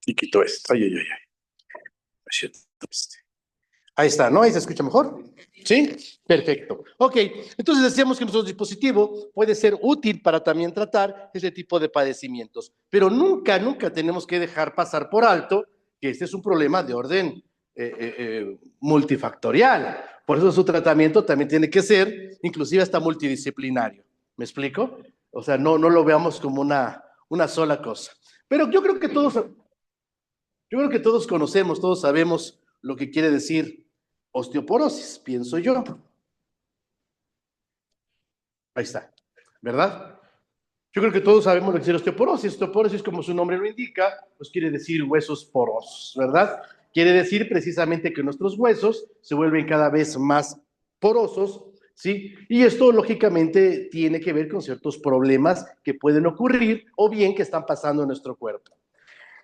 Y quito esto. Ay, ay, ay, ay. Shit. Ahí está, ¿no? Ahí se escucha mejor. ¿Sí? Perfecto. Ok, entonces decíamos que nuestro dispositivo puede ser útil para también tratar ese tipo de padecimientos, pero nunca, nunca tenemos que dejar pasar por alto que este es un problema de orden multifactorial. Por eso su tratamiento también tiene que ser, inclusive hasta multidisciplinario. ¿Me explico? O sea, no lo veamos como una sola cosa. Pero yo creo que todos conocemos, todos sabemos lo que quiere decir osteoporosis, pienso yo. Ahí está, ¿verdad? Yo creo que todos sabemos lo que es osteoporosis. Osteoporosis, como su nombre lo indica, pues quiere decir huesos porosos, ¿verdad? Quiere decir precisamente que nuestros huesos se vuelven cada vez más porosos, ¿sí? Y esto lógicamente tiene que ver con ciertos problemas que pueden ocurrir o bien que están pasando en nuestro cuerpo.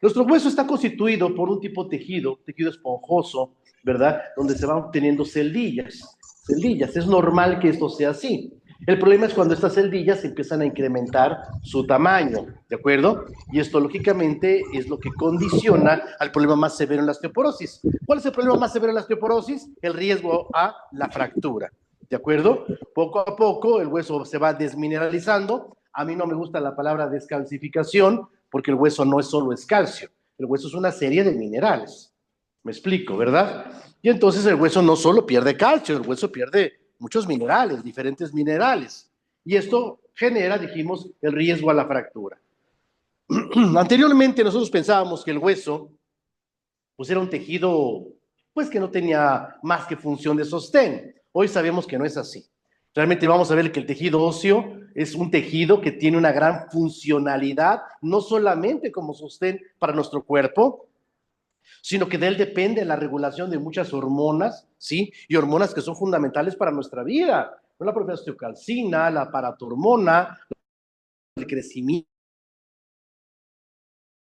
Nuestro hueso está constituido por un tipo de tejido esponjoso, ¿verdad? Donde se van obteniendo celdillas. Celdillas, es normal que esto sea así. El problema es cuando estas celdillas empiezan a incrementar su tamaño, ¿de acuerdo? Y esto lógicamente es lo que condiciona al problema más severo en la osteoporosis. ¿Cuál es el problema más severo en la osteoporosis? El riesgo a la fractura, ¿de acuerdo? Poco a poco el hueso se va desmineralizando. A mí no me gusta la palabra descalcificación porque el hueso no es solo es calcio, el hueso es una serie de minerales. Me explico, ¿verdad? Y entonces el hueso no solo pierde calcio, el hueso pierde muchos minerales, diferentes minerales. Y esto genera, dijimos, el riesgo a la fractura. Anteriormente nosotros pensábamos que el hueso pues era un tejido pues que no tenía más que función de sostén. Hoy sabemos que no es así. Realmente vamos a ver que el tejido óseo es un tejido que tiene una gran funcionalidad, no solamente como sostén para nuestro cuerpo, sino que de él depende la regulación de muchas hormonas, ¿sí? Y hormonas que son fundamentales para nuestra vida. La propia osteocalcina, la paratormona, el crecimiento.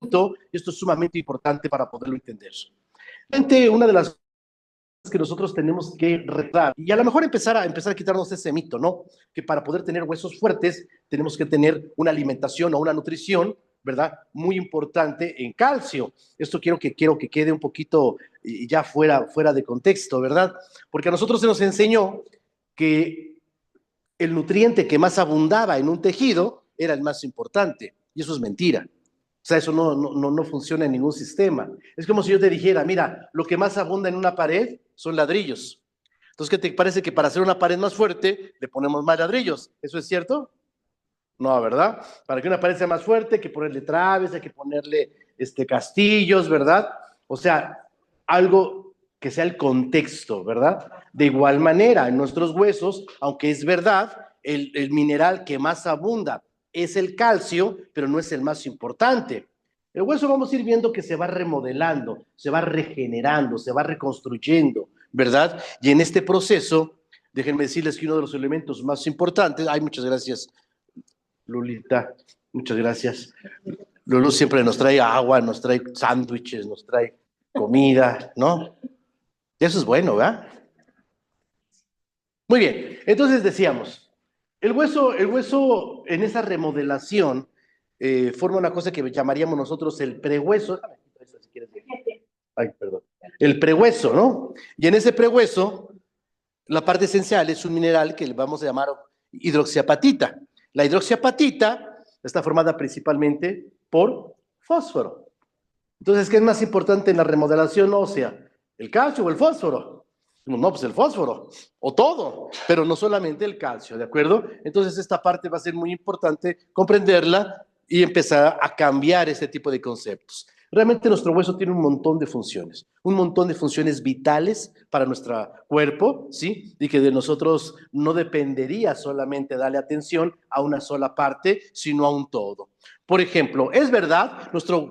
Esto es sumamente importante para poderlo entender. Una de las que nosotros tenemos que retar y a lo mejor empezar a quitarnos ese mito, ¿no? Que para poder tener huesos fuertes tenemos que tener una alimentación o una nutrición, ¿verdad? Muy importante en calcio. Esto quiero que quede un poquito ya fuera de contexto, ¿verdad? Porque a nosotros se nos enseñó que el nutriente que más abundaba en un tejido era el más importante, y eso es mentira. O sea, eso no funciona en ningún sistema. Es como si yo te dijera, mira, lo que más abunda en una pared son ladrillos. Entonces, ¿qué te parece que para hacer una pared más fuerte le ponemos más ladrillos? ¿Eso es cierto? No, ¿verdad? Para que una pared sea más fuerte hay que ponerle traves, hay que ponerle castillos, ¿verdad? O sea, algo que sea el contexto, ¿verdad? De igual manera, en nuestros huesos, aunque es verdad, el mineral que más abunda es el calcio, pero no es el más importante. El hueso vamos a ir viendo que se va remodelando, se va regenerando, se va reconstruyendo, ¿verdad? Y en este proceso, déjenme decirles que uno de los elementos más importantes, ay, muchas gracias, Lulita, muchas gracias. Lulu siempre nos trae agua, nos trae sándwiches, nos trae comida, ¿no? Y eso es bueno, ¿verdad? Muy bien, entonces decíamos, el hueso en esa remodelación forma una cosa que llamaríamos nosotros el prehueso. Ay, perdón. El prehueso, ¿no? Y en ese prehueso, la parte esencial es un mineral que le vamos a llamar hidroxiapatita. La hidroxiapatita está formada principalmente por fósforo. Entonces, ¿qué es más importante en la remodelación ósea? ¿El calcio o el fósforo? No, pues el fósforo, o todo, pero no solamente el calcio, ¿de acuerdo? Entonces, esta parte va a ser muy importante comprenderla y empezar a cambiar este tipo de conceptos. Realmente nuestro hueso tiene un montón de funciones vitales para nuestro cuerpo, ¿sí? Y que de nosotros no dependería solamente darle atención a una sola parte, sino a un todo. Por ejemplo, es verdad, nuestro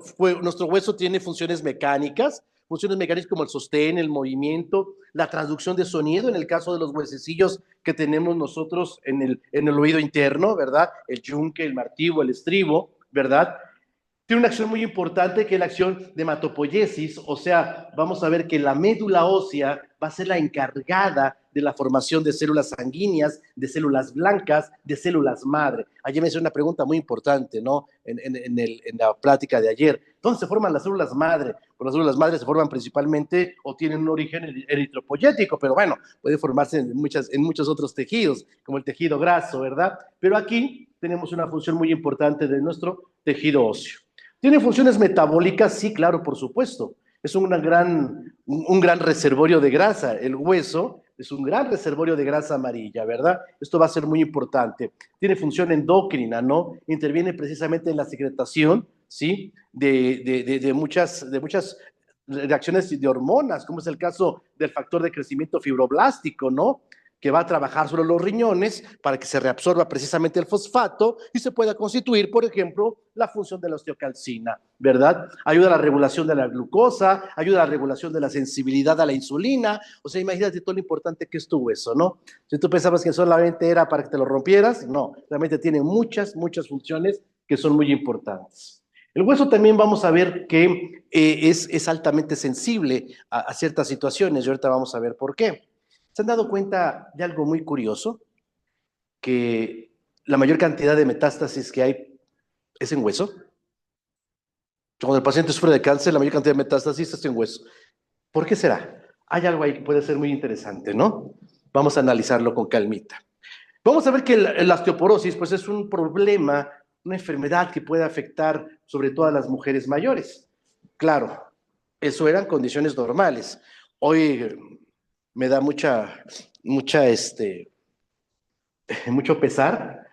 hueso tiene funciones mecánicas como el sostén, el movimiento, la transducción de sonido, en el caso de los huesecillos que tenemos nosotros en el oído interno, ¿verdad? El yunque, el martillo, el estribo, ¿verdad? Tiene una acción muy importante que es la acción de hematopoiesis, o sea, vamos a ver que la médula ósea va a ser la encargada de la formación de células sanguíneas, de células blancas, de células madre. Ayer me hizo una pregunta muy importante, ¿no? En la plática de ayer. ¿Dónde se forman las células madre? Pues las células madre se forman principalmente o tienen un origen eritropoyético, pero bueno, puede formarse en muchos otros tejidos, como el tejido graso, ¿verdad? Pero aquí tenemos una función muy importante de nuestro tejido óseo. ¿Tiene funciones metabólicas? Sí, claro, por supuesto. Es un gran reservorio de grasa. El hueso es un gran reservorio de grasa amarilla, ¿verdad? Esto va a ser muy importante. Tiene función endocrina, ¿no? Interviene precisamente en la secretación, ¿sí? De muchas reacciones de hormonas, como es el caso del factor de crecimiento fibroblástico, ¿no? Que va a trabajar sobre los riñones para que se reabsorba precisamente el fosfato y se pueda constituir, por ejemplo, la función de la osteocalcina, ¿verdad? Ayuda a la regulación de la glucosa, ayuda a la regulación de la sensibilidad a la insulina, o sea, imagínate todo lo importante que es tu hueso, ¿no? Si tú pensabas que solamente era para que te lo rompieras, no, realmente tiene muchas funciones que son muy importantes. El hueso también vamos a ver que es altamente sensible a ciertas situaciones y ahorita vamos a ver por qué. ¿Se han dado cuenta de algo muy curioso? Que la mayor cantidad de metástasis que hay es en hueso. Cuando el paciente sufre de cáncer, la mayor cantidad de metástasis es en hueso. ¿Por qué será? Hay algo ahí que puede ser muy interesante, ¿no? Vamos a analizarlo con calmita. Vamos a ver que la osteoporosis, pues es un problema, una enfermedad que puede afectar sobre todo a las mujeres mayores. Claro, eso eran condiciones normales. Hoy me da mucho pesar.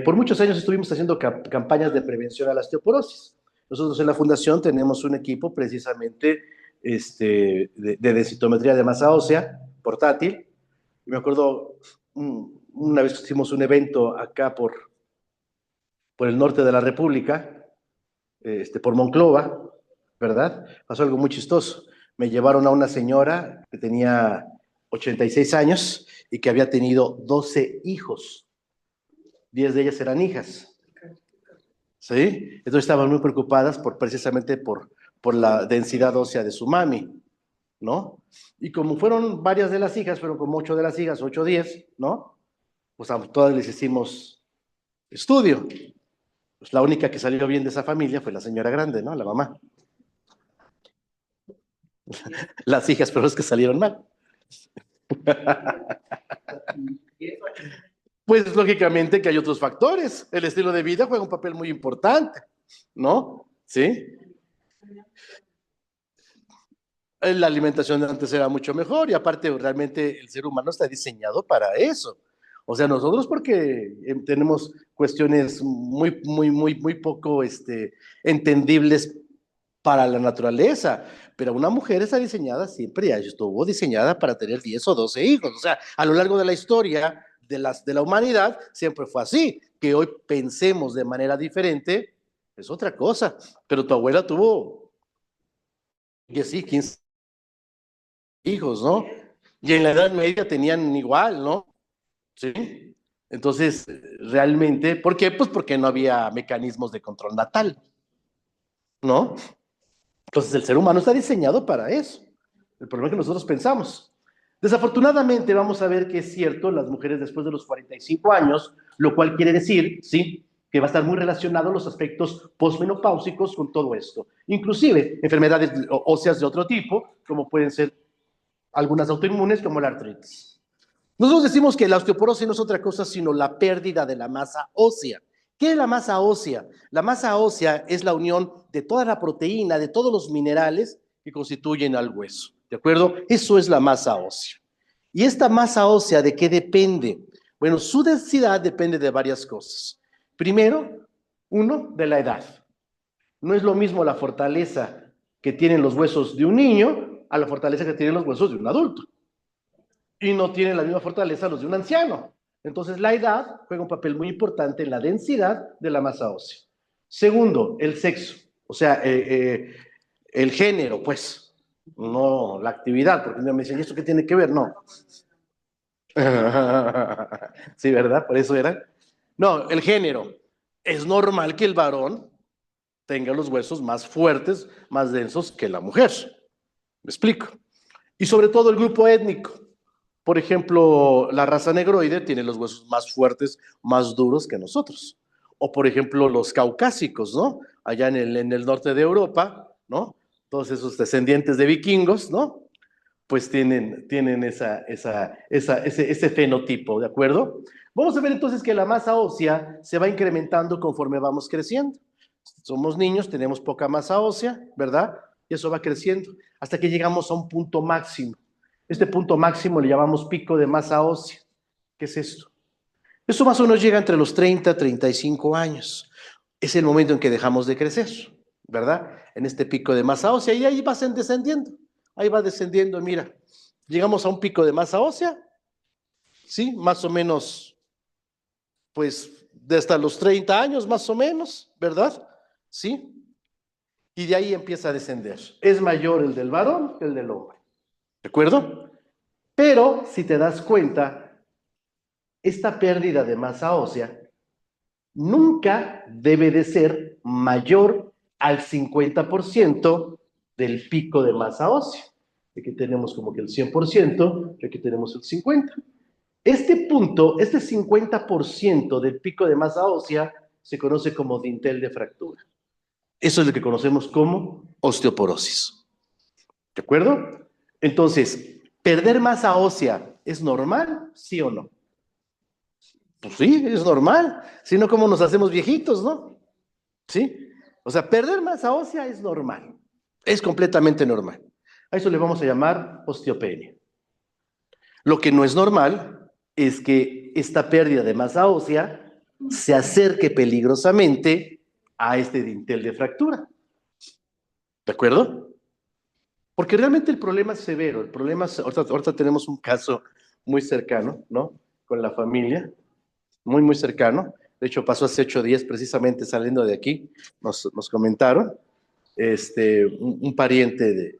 Por muchos años estuvimos haciendo campañas de prevención a la osteoporosis. Nosotros en la fundación tenemos un equipo precisamente de densitometría de masa ósea portátil. Y me acuerdo una vez que hicimos un evento acá por el norte de la República, por Monclova, ¿verdad? Pasó algo muy chistoso. Me llevaron a una señora que tenía 86 años y que había tenido 12 hijos. 10 de ellas eran hijas, ¿sí? Entonces estaban muy preocupadas precisamente por la densidad ósea de su mami, ¿no? Y como fueron varias de las hijas, fueron como 8 de las hijas, 8 o 10, ¿no? Pues a todas les hicimos estudio. Pues la única que salió bien de esa familia fue la señora grande, ¿no? La mamá. Las hijas, pero es que salieron mal. Pues lógicamente que hay otros factores. El estilo de vida juega un papel muy importante, ¿no? ¿Sí? La alimentación de antes era mucho mejor y aparte realmente el ser humano está diseñado para eso. O sea, nosotros porque tenemos cuestiones muy poco entendibles para la naturaleza, pero una mujer está diseñada siempre, ya estuvo diseñada para tener 10 o 12 hijos. O sea, a lo largo de la historia de la humanidad siempre fue así. Que hoy pensemos de manera diferente es otra cosa, pero tu abuela tuvo 10, sí, 15 hijos, ¿no? Y en la Edad Media tenían igual, ¿no? Sí. Entonces, realmente, ¿por qué? Pues porque no había mecanismos de control natal, ¿no? Entonces, el ser humano está diseñado para eso. El problema es que nosotros pensamos. Desafortunadamente, vamos a ver que es cierto, las mujeres después de los 45 años, lo cual quiere decir, sí, que va a estar muy relacionado los aspectos posmenopáusicos con todo esto. Inclusive enfermedades óseas de otro tipo, como pueden ser algunas autoinmunes como la artritis. Nosotros decimos que la osteoporosis no es otra cosa sino la pérdida de la masa ósea. ¿Qué es la masa ósea? La masa ósea es la unión de toda la proteína, de todos los minerales que constituyen al hueso. ¿De acuerdo? Eso es la masa ósea. ¿Y esta masa ósea de qué depende? Bueno, su densidad depende de varias cosas. Primero, uno, de la edad. No es lo mismo la fortaleza que tienen los huesos de un niño a la fortaleza que tienen los huesos de un adulto. Y no tienen la misma fortaleza los de un anciano. Entonces, la edad juega un papel muy importante en la densidad de la masa ósea. Segundo, el sexo, o sea, el género, pues, no la actividad, porque me dicen, ¿y esto qué tiene que ver? No. Sí, ¿verdad? Por eso era. No, el género. Es normal que el varón tenga los huesos más fuertes, más densos que la mujer. ¿Me explico? Y sobre todo el grupo étnico. Por ejemplo, la raza negroide tiene los huesos más fuertes, más duros que nosotros. O por ejemplo, los caucásicos, ¿no? Allá en el norte de Europa, ¿no? Todos esos descendientes de vikingos, ¿no? Pues tienen ese fenotipo, ¿de acuerdo? Vamos a ver entonces que la masa ósea se va incrementando conforme vamos creciendo. Somos niños, tenemos poca masa ósea, ¿verdad? Y eso va creciendo hasta que llegamos a un punto máximo. Este punto máximo le llamamos pico de masa ósea. ¿Qué es esto? Eso más o menos llega entre los 30 y 35 años. Es el momento en que dejamos de crecer, ¿verdad? En este pico de masa ósea y ahí va descendiendo. Ahí va descendiendo, mira. Llegamos a un pico de masa ósea, ¿sí? Más o menos, pues, de hasta los 30 años, más o menos, ¿verdad? ¿Sí? Y de ahí empieza a descender. Es mayor el del varón que el del hombre. ¿De acuerdo? Pero, si te das cuenta, esta pérdida de masa ósea nunca debe de ser mayor al 50% del pico de masa ósea. Aquí tenemos como que el 100%, y aquí tenemos el 50%. Este punto, este 50% del pico de masa ósea, se conoce como dintel de fractura. Eso es lo que conocemos como osteoporosis. ¿De acuerdo? Entonces, ¿perder masa ósea es normal? ¿Sí o no? Pues sí, es normal. Si no, ¿cómo nos hacemos viejitos, no? ¿Sí? O sea, perder masa ósea es normal. Es completamente normal. A eso le vamos a llamar osteopenia. Lo que no es normal es que esta pérdida de masa ósea se acerque peligrosamente a este dintel de fractura. ¿De acuerdo? Porque realmente el problema es severo. El problema es, ahorita tenemos un caso muy cercano, ¿no? Con la familia, muy, muy cercano. De hecho, pasó hace 8 días, precisamente saliendo de aquí, nos comentaron, un pariente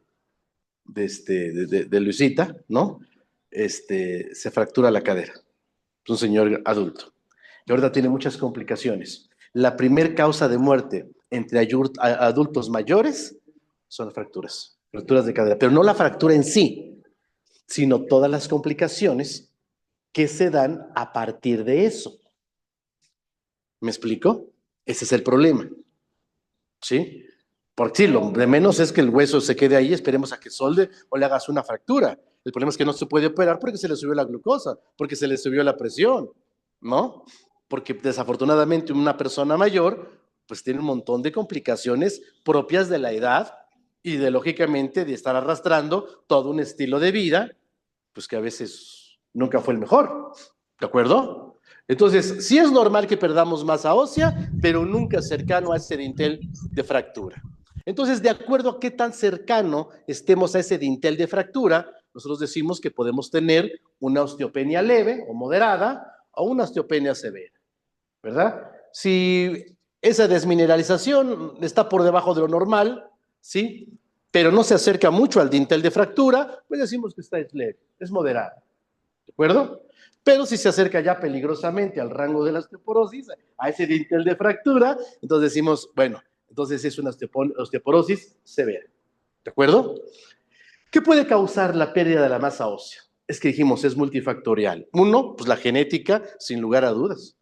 de Luisita, ¿no? Se fractura la cadera. Es un señor adulto. Y ahorita tiene muchas complicaciones. La primer causa de muerte entre adultos mayores son fracturas de cadera, pero no la fractura en sí, sino todas las complicaciones que se dan a partir de eso. ¿Me explico? Ese es el problema. ¿Sí? Porque sí, lo de menos es que el hueso se quede ahí, esperemos a que solde o le hagas una fractura. El problema es que no se puede operar porque se le subió la glucosa, porque se le subió la presión, ¿no? Porque desafortunadamente una persona mayor pues tiene un montón de complicaciones propias de la edad y de lógicamente de estar arrastrando todo un estilo de vida, pues que a veces nunca fue el mejor, ¿de acuerdo? Entonces, sí es normal que perdamos masa ósea, pero nunca cercano a ese dintel de fractura. Entonces, de acuerdo a qué tan cercano estemos a ese dintel de fractura, nosotros decimos que podemos tener una osteopenia leve o moderada o una osteopenia severa, ¿verdad? Si esa desmineralización está por debajo de lo normal, ¿sí? Pero no se acerca mucho al dintel de fractura, pues decimos que está leve, es moderada, ¿de acuerdo? Pero si se acerca ya peligrosamente al rango de la osteoporosis, a ese dintel de fractura, entonces decimos, bueno, entonces es una osteoporosis severa, ¿de acuerdo? ¿Qué puede causar la pérdida de la masa ósea? Es que dijimos, es multifactorial. Uno, pues la genética, sin lugar a dudas.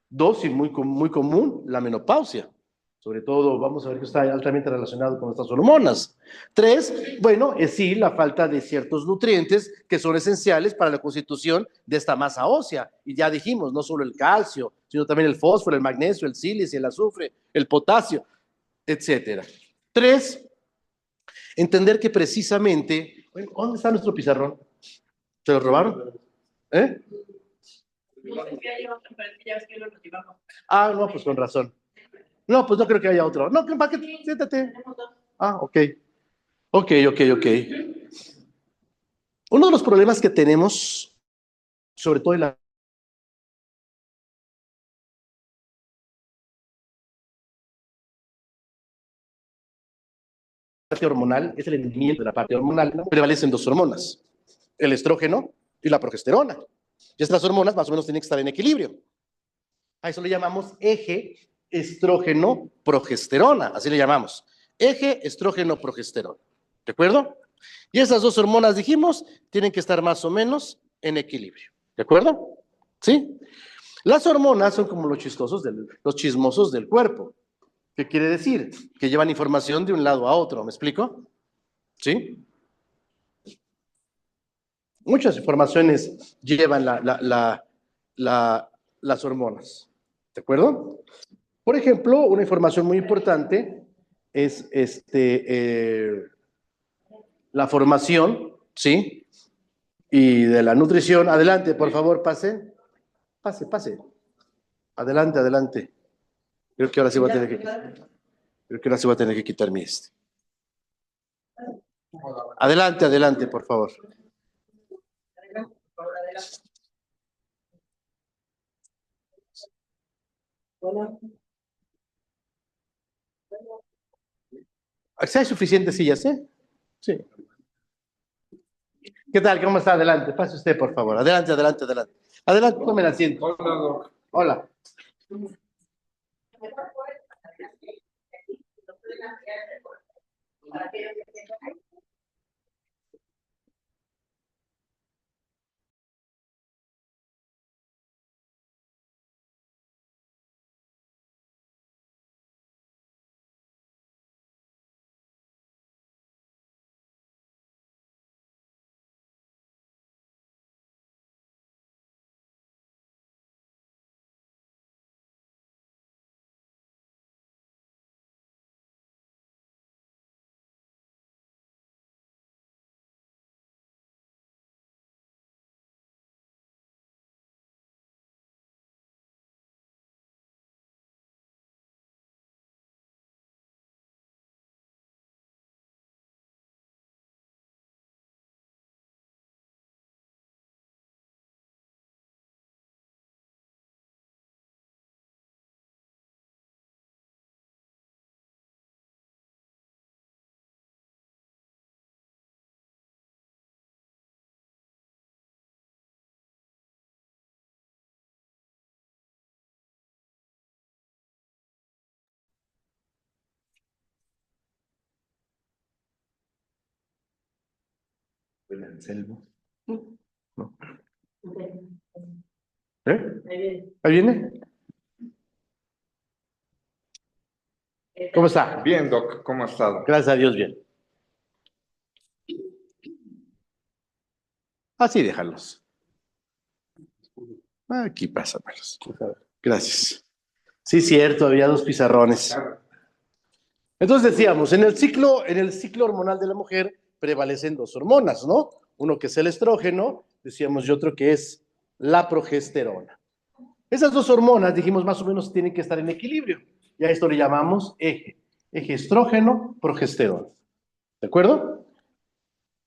Dos, y muy común, la menopausia. Sobre todo, vamos a ver que está altamente relacionado con nuestras hormonas. Tres, bueno, es sí la falta de ciertos nutrientes que son esenciales para la constitución de esta masa ósea. Y ya dijimos, no solo el calcio, sino también el fósforo, el magnesio, el sílice, el azufre, el potasio, etcétera. Tres, entender que precisamente, ¿dónde está nuestro pizarrón? ¿Se lo robaron? ¿Eh? Ah, no, pues con razón. No, pues no creo que haya otro. No, ¿para qué? Siéntate. Ah, ok. Ok. Uno de los problemas que tenemos, sobre todo en la parte hormonal, es el entendimiento de la parte hormonal. Prevalecen dos hormonas, el estrógeno y la progesterona. Y estas hormonas más o menos tienen que estar en equilibrio. A eso le llamamos eje estrógeno-progesterona, así le llamamos. Eje estrógeno-progesterona, ¿de acuerdo? Y esas dos hormonas, dijimos, tienen que estar más o menos en equilibrio, ¿de acuerdo? ¿Sí? Las hormonas son como los chismosos del cuerpo. ¿Qué quiere decir? Que llevan información de un lado a otro, ¿me explico? ¿Sí? Muchas informaciones llevan las hormonas, ¿de acuerdo? Por ejemplo, una información muy importante es la formación, ¿sí? Y de la nutrición. Adelante, por favor, pase. Pase. Adelante, adelante. Creo que ahora sí voy a tener que quitar mi este. Adelante, por favor. Si hay suficientes sillas, ¿eh? Sí. ¿Qué tal? ¿Cómo está? Adelante, pase usted, por favor. Adelante. Adelante, tome el asiento. Hola, Doc. Hola. Anselmo. No. ¿Ahí viene? ¿Cómo está? Bien, Doc, ¿cómo ha estado? Gracias a Dios, bien. Así déjalos. Aquí pásamelos. Gracias. Sí, cierto, había dos pizarrones. Entonces decíamos, en el ciclo hormonal de la mujer prevalecen dos hormonas, ¿no? Uno que es el estrógeno, decíamos, y otro que es la progesterona. Esas dos hormonas, dijimos, más o menos tienen que estar en equilibrio. Y a esto le llamamos eje estrógeno-progesterona. ¿De acuerdo?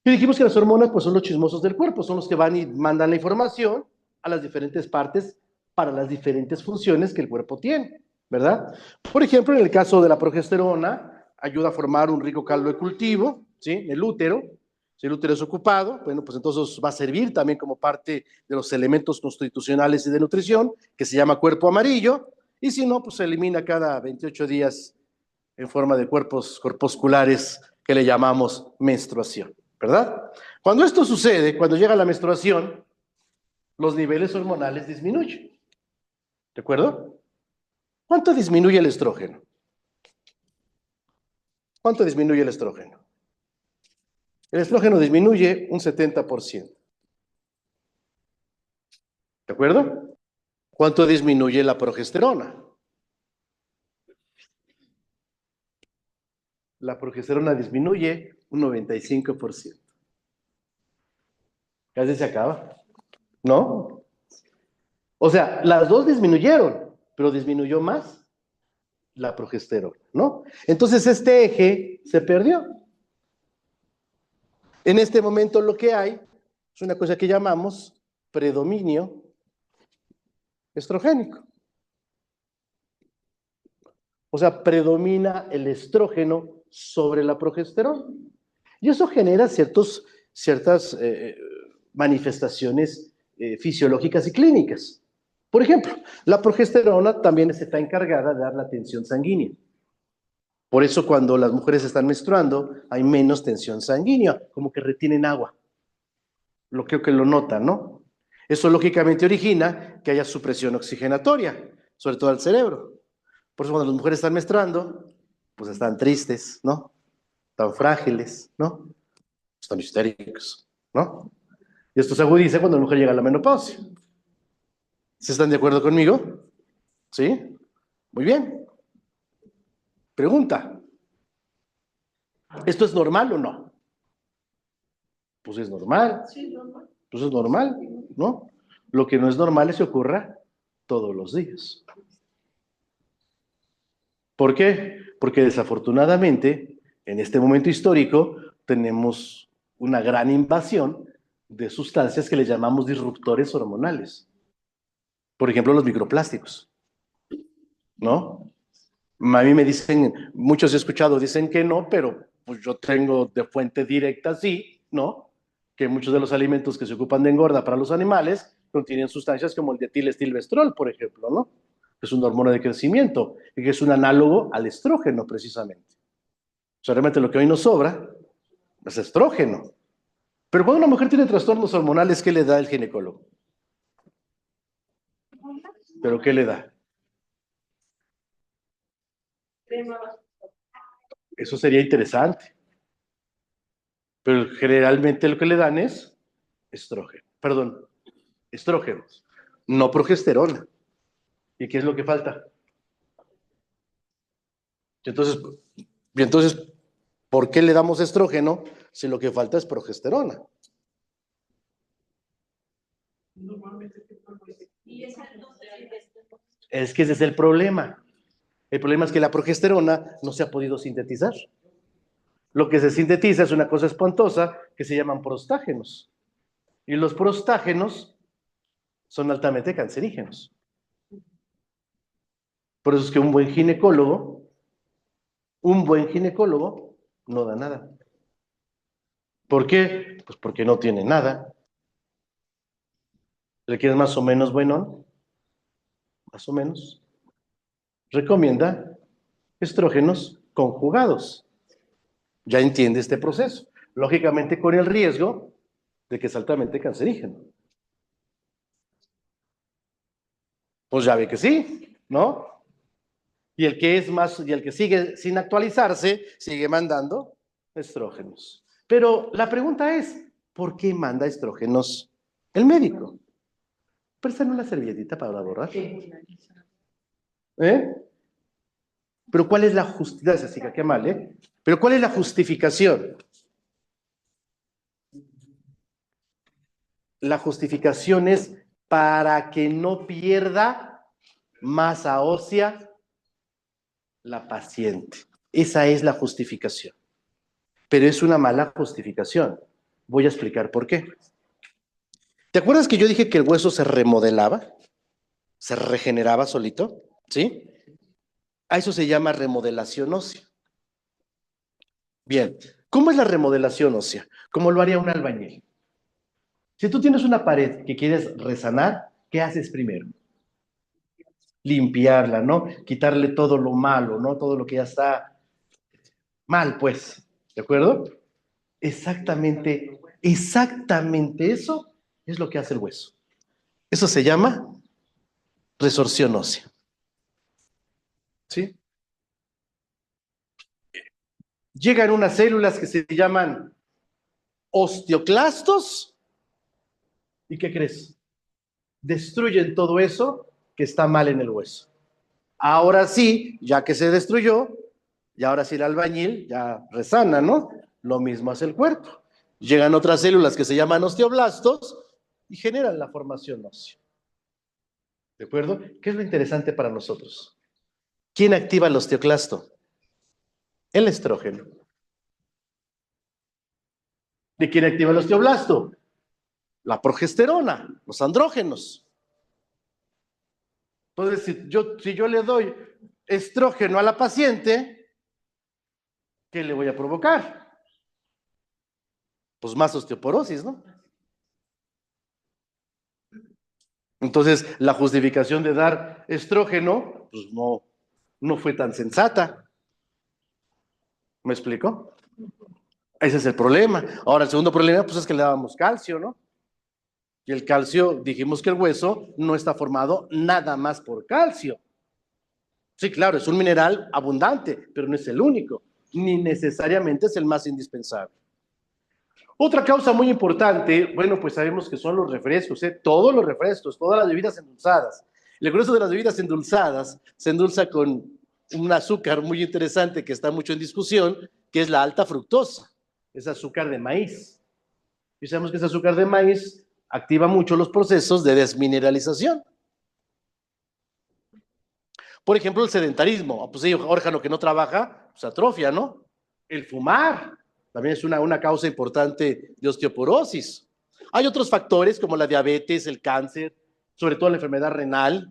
Y dijimos que las hormonas pues son los chismosos del cuerpo, son los que van y mandan la información a las diferentes partes para las diferentes funciones que el cuerpo tiene, ¿verdad? Por ejemplo, en el caso de la progesterona, ayuda a formar un rico caldo de cultivo, ¿sí? En el útero. Si el útero es ocupado, bueno, pues entonces va a servir también como parte de los elementos constitucionales y de nutrición, que se llama cuerpo amarillo, y si no, pues se elimina cada 28 días en forma de cuerpos corpusculares que le llamamos menstruación, ¿verdad? Cuando esto sucede, cuando llega la menstruación, los niveles hormonales disminuyen, ¿de acuerdo? ¿Cuánto disminuye el estrógeno? ¿Cuánto disminuye el estrógeno? El estrógeno disminuye un 70%. ¿De acuerdo? ¿Cuánto disminuye la progesterona? La progesterona disminuye un 95%. Casi se acaba, ¿no? O sea, las dos disminuyeron, pero disminuyó más la progesterona, ¿no? Entonces este eje se perdió. En este momento lo que hay es una cosa que llamamos predominio estrogénico. O sea, predomina el estrógeno sobre la progesterona. Y eso genera ciertas manifestaciones fisiológicas y clínicas. Por ejemplo, la progesterona también está encargada de dar la tensión sanguínea. Por eso cuando las mujeres están menstruando hay menos tensión sanguínea, como que retienen agua. Lo creo que lo notan, ¿no? Eso lógicamente origina que haya supresión oxigenatoria, sobre todo al cerebro. Por eso cuando las mujeres están menstruando, pues están tristes, ¿no? Tan frágiles, ¿no? Están histéricos, ¿no? Y esto se agudiza cuando la mujer llega a la menopausia. ¿Sí están de acuerdo conmigo? ¿Sí? Muy bien. Pregunta. ¿Esto es normal o no? Pues es normal. Pues es normal, ¿no? Lo que no es normal es que ocurra todos los días. ¿Por qué? Porque desafortunadamente, en este momento histórico, tenemos una gran invasión de sustancias que le llamamos disruptores hormonales. Por ejemplo, los microplásticos, ¿no? A mí me dicen, muchos he escuchado, dicen que no, pero pues yo tengo de fuente directa, sí, ¿no? Que muchos de los alimentos que se ocupan de engorda para los animales contienen sustancias como el dietilestilbestrol, por ejemplo, ¿no? Que es una hormona de crecimiento y que es un análogo al estrógeno, precisamente. O sea, realmente lo que hoy nos sobra es estrógeno. Pero cuando una mujer tiene trastornos hormonales, ¿qué le da el ginecólogo? ¿Pero qué le da? Eso sería interesante. Pero generalmente lo que le dan es estrógeno. Perdón, estrógenos, no progesterona. ¿Y qué es lo que falta? Entonces, ¿por qué le damos estrógeno si lo que falta es progesterona? Es que ese es el problema. El problema es que la progesterona no se ha podido sintetizar. Lo que se sintetiza es una cosa espantosa que se llaman prostágenos. Y los prostágenos son altamente cancerígenos. Por eso es que un buen ginecólogo no da nada. ¿Por qué? Pues porque no tiene nada. El que es más o menos bueno, más o menos, recomienda estrógenos conjugados. Ya entiende este proceso. Lógicamente con el riesgo de que es altamente cancerígeno. Pues ya ve que sí, ¿no? Y el que es más, y el que sigue sin actualizarse, sigue mandando estrógenos. Pero la pregunta es, ¿por qué manda estrógenos el médico? Préstame una servilletita para borrar. ¿Eh? Pero ¿cuál es la justificación? Así que qué mal, ¿eh? Pero ¿cuál es la justificación? La justificación es para que no pierda masa ósea la paciente. Esa es la justificación. Pero es una mala justificación. Voy a explicar por qué. ¿Te acuerdas que yo dije que el hueso se remodelaba? ¿Se regeneraba solito? ¿Sí? A eso se llama remodelación ósea. Bien, ¿cómo es la remodelación ósea? ¿Cómo lo haría un albañil? Si tú tienes una pared que quieres resanar, ¿qué haces primero? Limpiarla, ¿no? Quitarle todo lo malo, ¿no? Todo lo que ya está mal, pues. ¿De acuerdo? Exactamente eso es lo que hace el hueso. Eso se llama resorción ósea. ¿Sí? Llegan unas células que se llaman osteoclastos. ¿Y qué crees? Destruyen todo eso que está mal en el hueso. Ahora sí, ya que se destruyó, y ahora sí el albañil ya resana, ¿no? Lo mismo hace el cuerpo. Llegan otras células que se llaman osteoblastos y generan la formación ósea. ¿De acuerdo? ¿Qué es lo interesante para nosotros? ¿Quién activa el osteoclasto? El estrógeno. ¿De quién activa el osteoblasto? La progesterona, los andrógenos. Entonces, si yo le doy estrógeno a la paciente, ¿qué le voy a provocar? Pues más osteoporosis, ¿no? Entonces, la justificación de dar estrógeno, pues no fue tan sensata. ¿Me explico? Ese es el problema. Ahora, el segundo problema, pues es que le dábamos calcio, ¿no? Y el calcio, dijimos que el hueso no está formado nada más por calcio. Sí, claro, es un mineral abundante, pero no es el único, ni necesariamente es el más indispensable. Otra causa muy importante, bueno, pues sabemos que son los refrescos, ¿eh? Todos los refrescos, todas las bebidas endulzadas. El grueso de las bebidas endulzadas se endulza con un azúcar muy interesante que está mucho en discusión, que es la alta fructosa, es azúcar de maíz. Y sabemos que ese azúcar de maíz activa mucho los procesos de desmineralización. Por ejemplo, el sedentarismo, pues el órgano que no trabaja, pues atrofia, ¿no? El fumar también es una causa importante de osteoporosis. Hay otros factores como la diabetes, el cáncer, sobre todo la enfermedad renal,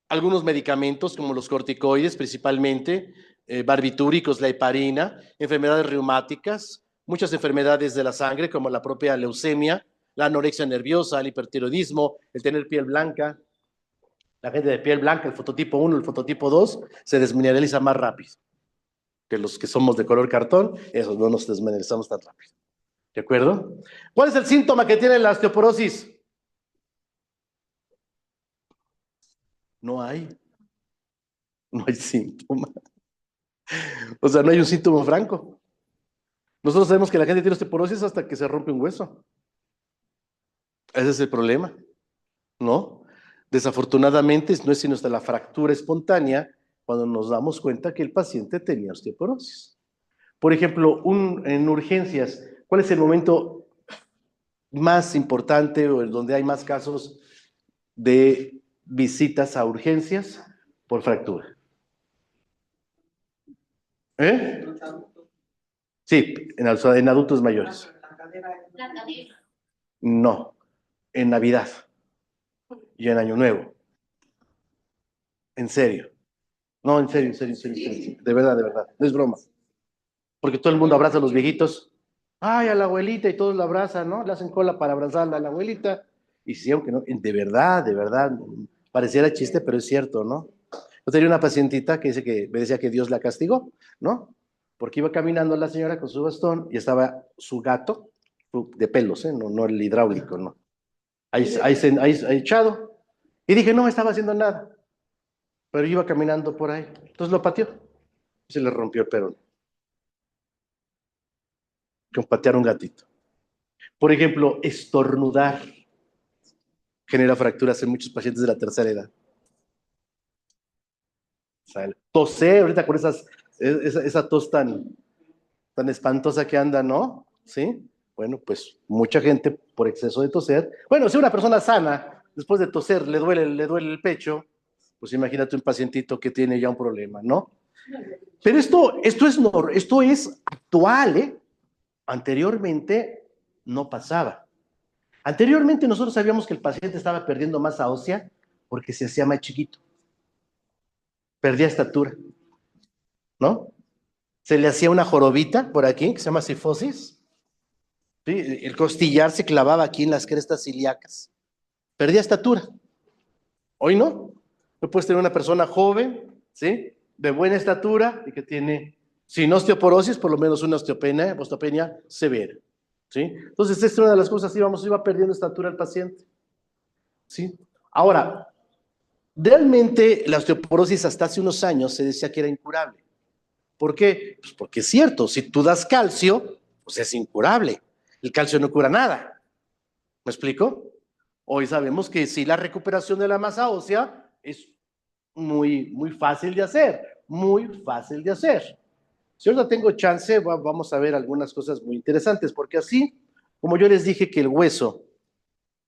algunos medicamentos como los corticoides principalmente, barbitúricos, la heparina, enfermedades reumáticas, muchas enfermedades de la sangre como la propia leucemia, la anorexia nerviosa, el hipertiroidismo, el tener piel blanca. La gente de piel blanca, el fototipo 1, el fototipo 2, se desmineraliza más rápido que los que somos de color cartón, esos no nos desmineralizamos tan rápido. ¿De acuerdo? ¿Cuál es el síntoma que tiene la osteoporosis? No hay. No hay síntoma. O sea, no hay un síntoma franco. Nosotros sabemos que la gente tiene osteoporosis hasta que se rompe un hueso. Ese es el problema, ¿no? Desafortunadamente no es sino hasta la fractura espontánea cuando nos damos cuenta que el paciente tenía osteoporosis. Por ejemplo, en urgencias, ¿cuál es el momento más importante o en donde hay más casos de visitas a urgencias por fractura? ¿Eh? Sí, en adultos mayores. No, en Navidad y en Año Nuevo. En serio. No, en serio, en serio, en serio, en serio. De verdad. No es broma. Porque todo el mundo abraza a los viejitos. Ay, a la abuelita y todos la abrazan, ¿no? Le hacen cola para abrazarla a la abuelita. Y sí, aunque no, de verdad, pareciera chiste, pero es cierto, ¿no? Yo tenía una pacientita que dice que me decía que Dios la castigó, ¿no? Porque iba caminando la señora con su bastón y estaba su gato de pelos, ¿eh? No el hidráulico, ¿no? Ahí echado. Y dije, no estaba haciendo nada, pero iba caminando por ahí. Entonces lo pateó y se le rompió el perón. Con patear un gatito. Por ejemplo, estornudar genera fracturas en muchos pacientes de la tercera edad. O sea, toser, ahorita con esa tos tan espantosa que anda, ¿no? ¿Sí? Bueno, pues mucha gente por exceso de toser. Bueno, si una persona sana, después de toser, le duele el pecho, pues imagínate un pacientito que tiene ya un problema, ¿no? Pero esto es actual, ¿eh? Anteriormente no pasaba. Anteriormente nosotros sabíamos que el paciente estaba perdiendo masa ósea porque se hacía más chiquito, perdía estatura, ¿no? Se le hacía una jorobita por aquí que se llama cifosis, ¿sí? El costillar se clavaba aquí en las crestas ilíacas, perdía estatura. Hoy no, no puedes tener una persona joven, ¿sí? De buena estatura y que tiene, sin osteoporosis, por lo menos una osteopenia severa, ¿sí? Entonces, esta es una de las cosas, iba perdiendo estatura el paciente, ¿sí? Ahora, realmente la osteoporosis hasta hace unos años se decía que era incurable. ¿Por qué? Pues porque es cierto, si tú das calcio, pues es incurable. El calcio no cura nada. ¿Me explico? Hoy sabemos que sí, la recuperación de la masa ósea es muy fácil de hacer, muy fácil de hacer. Si ahora tengo chance, vamos a ver algunas cosas muy interesantes, porque así, como yo les dije que el hueso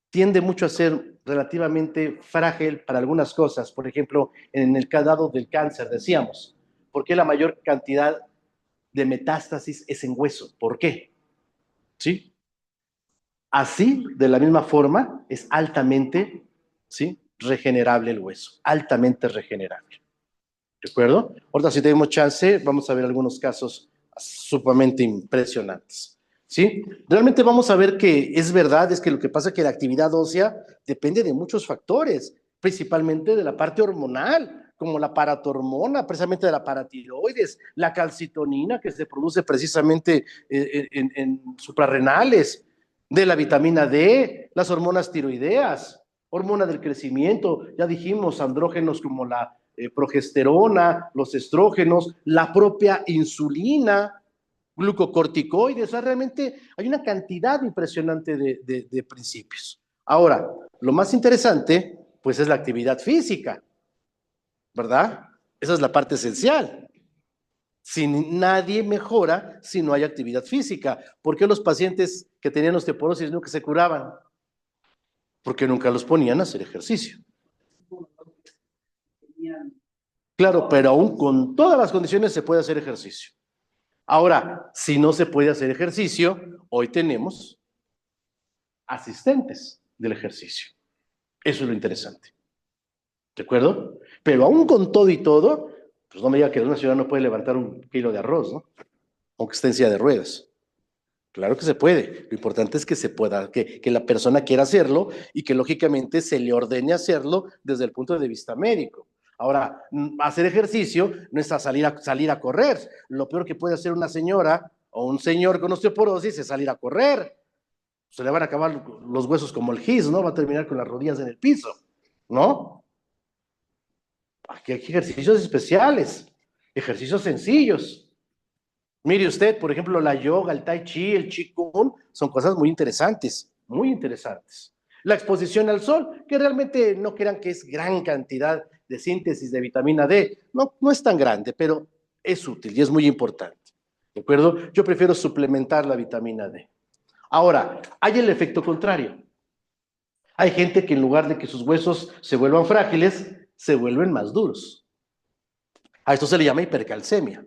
tiende mucho a ser relativamente frágil para algunas cosas, por ejemplo, en el dado del cáncer, decíamos, ¿por qué la mayor cantidad de metástasis es en hueso? ¿Por qué? ¿Sí? Así, de la misma forma, es altamente, ¿sí? Regenerable el hueso, altamente regenerable. ¿De acuerdo? Ahorita si tenemos chance, vamos a ver algunos casos sumamente impresionantes. ¿sí? Realmente vamos a ver que es verdad, es que lo que pasa es que la actividad ósea depende de muchos factores, principalmente de la parte hormonal, como la paratormona, precisamente de la paratiroides, la calcitonina que se produce precisamente en suprarrenales, de la vitamina D, las hormonas tiroideas, hormona del crecimiento, ya dijimos, andrógenos como la progesterona, los estrógenos, la propia insulina, glucocorticoides, o sea, realmente hay una cantidad impresionante de principios. Ahora, lo más interesante, pues es la actividad física, ¿verdad? Esa es la parte esencial. Si nadie mejora si no hay actividad física. ¿Por qué los pacientes que tenían osteoporosis nunca se curaban? Porque nunca los ponían a hacer ejercicio. Claro, pero aún con todas las condiciones se puede hacer ejercicio. Ahora, si no se puede hacer ejercicio, hoy tenemos asistentes del ejercicio. Eso es lo interesante. ¿De acuerdo? Pero aún con todo y todo, pues no me diga que una ciudad no puede levantar un kilo de arroz, ¿no? Aunque esté en silla de ruedas. Claro que se puede. Lo importante es que se pueda, que la persona quiera hacerlo y que lógicamente se le ordene hacerlo desde el punto de vista médico. Ahora, hacer ejercicio no es salir a correr. Lo peor que puede hacer una señora o un señor con osteoporosis es salir a correr. Se le van a acabar los huesos como el gis, ¿no? Va a terminar con las rodillas en el piso, ¿no? Aquí hay ejercicios especiales, ejercicios sencillos. Mire usted, por ejemplo, la yoga, el tai chi, el qigong, son cosas muy interesantes, muy interesantes. La exposición al sol, que realmente no crean que es gran cantidad de síntesis de vitamina D, no, no es tan grande, pero es útil y es muy importante. ¿De acuerdo? Yo prefiero suplementar la vitamina D. Ahora, hay el efecto contrario. Hay gente que en lugar de que sus huesos se vuelvan frágiles, se vuelven más duros. A esto se le llama hipercalcemia.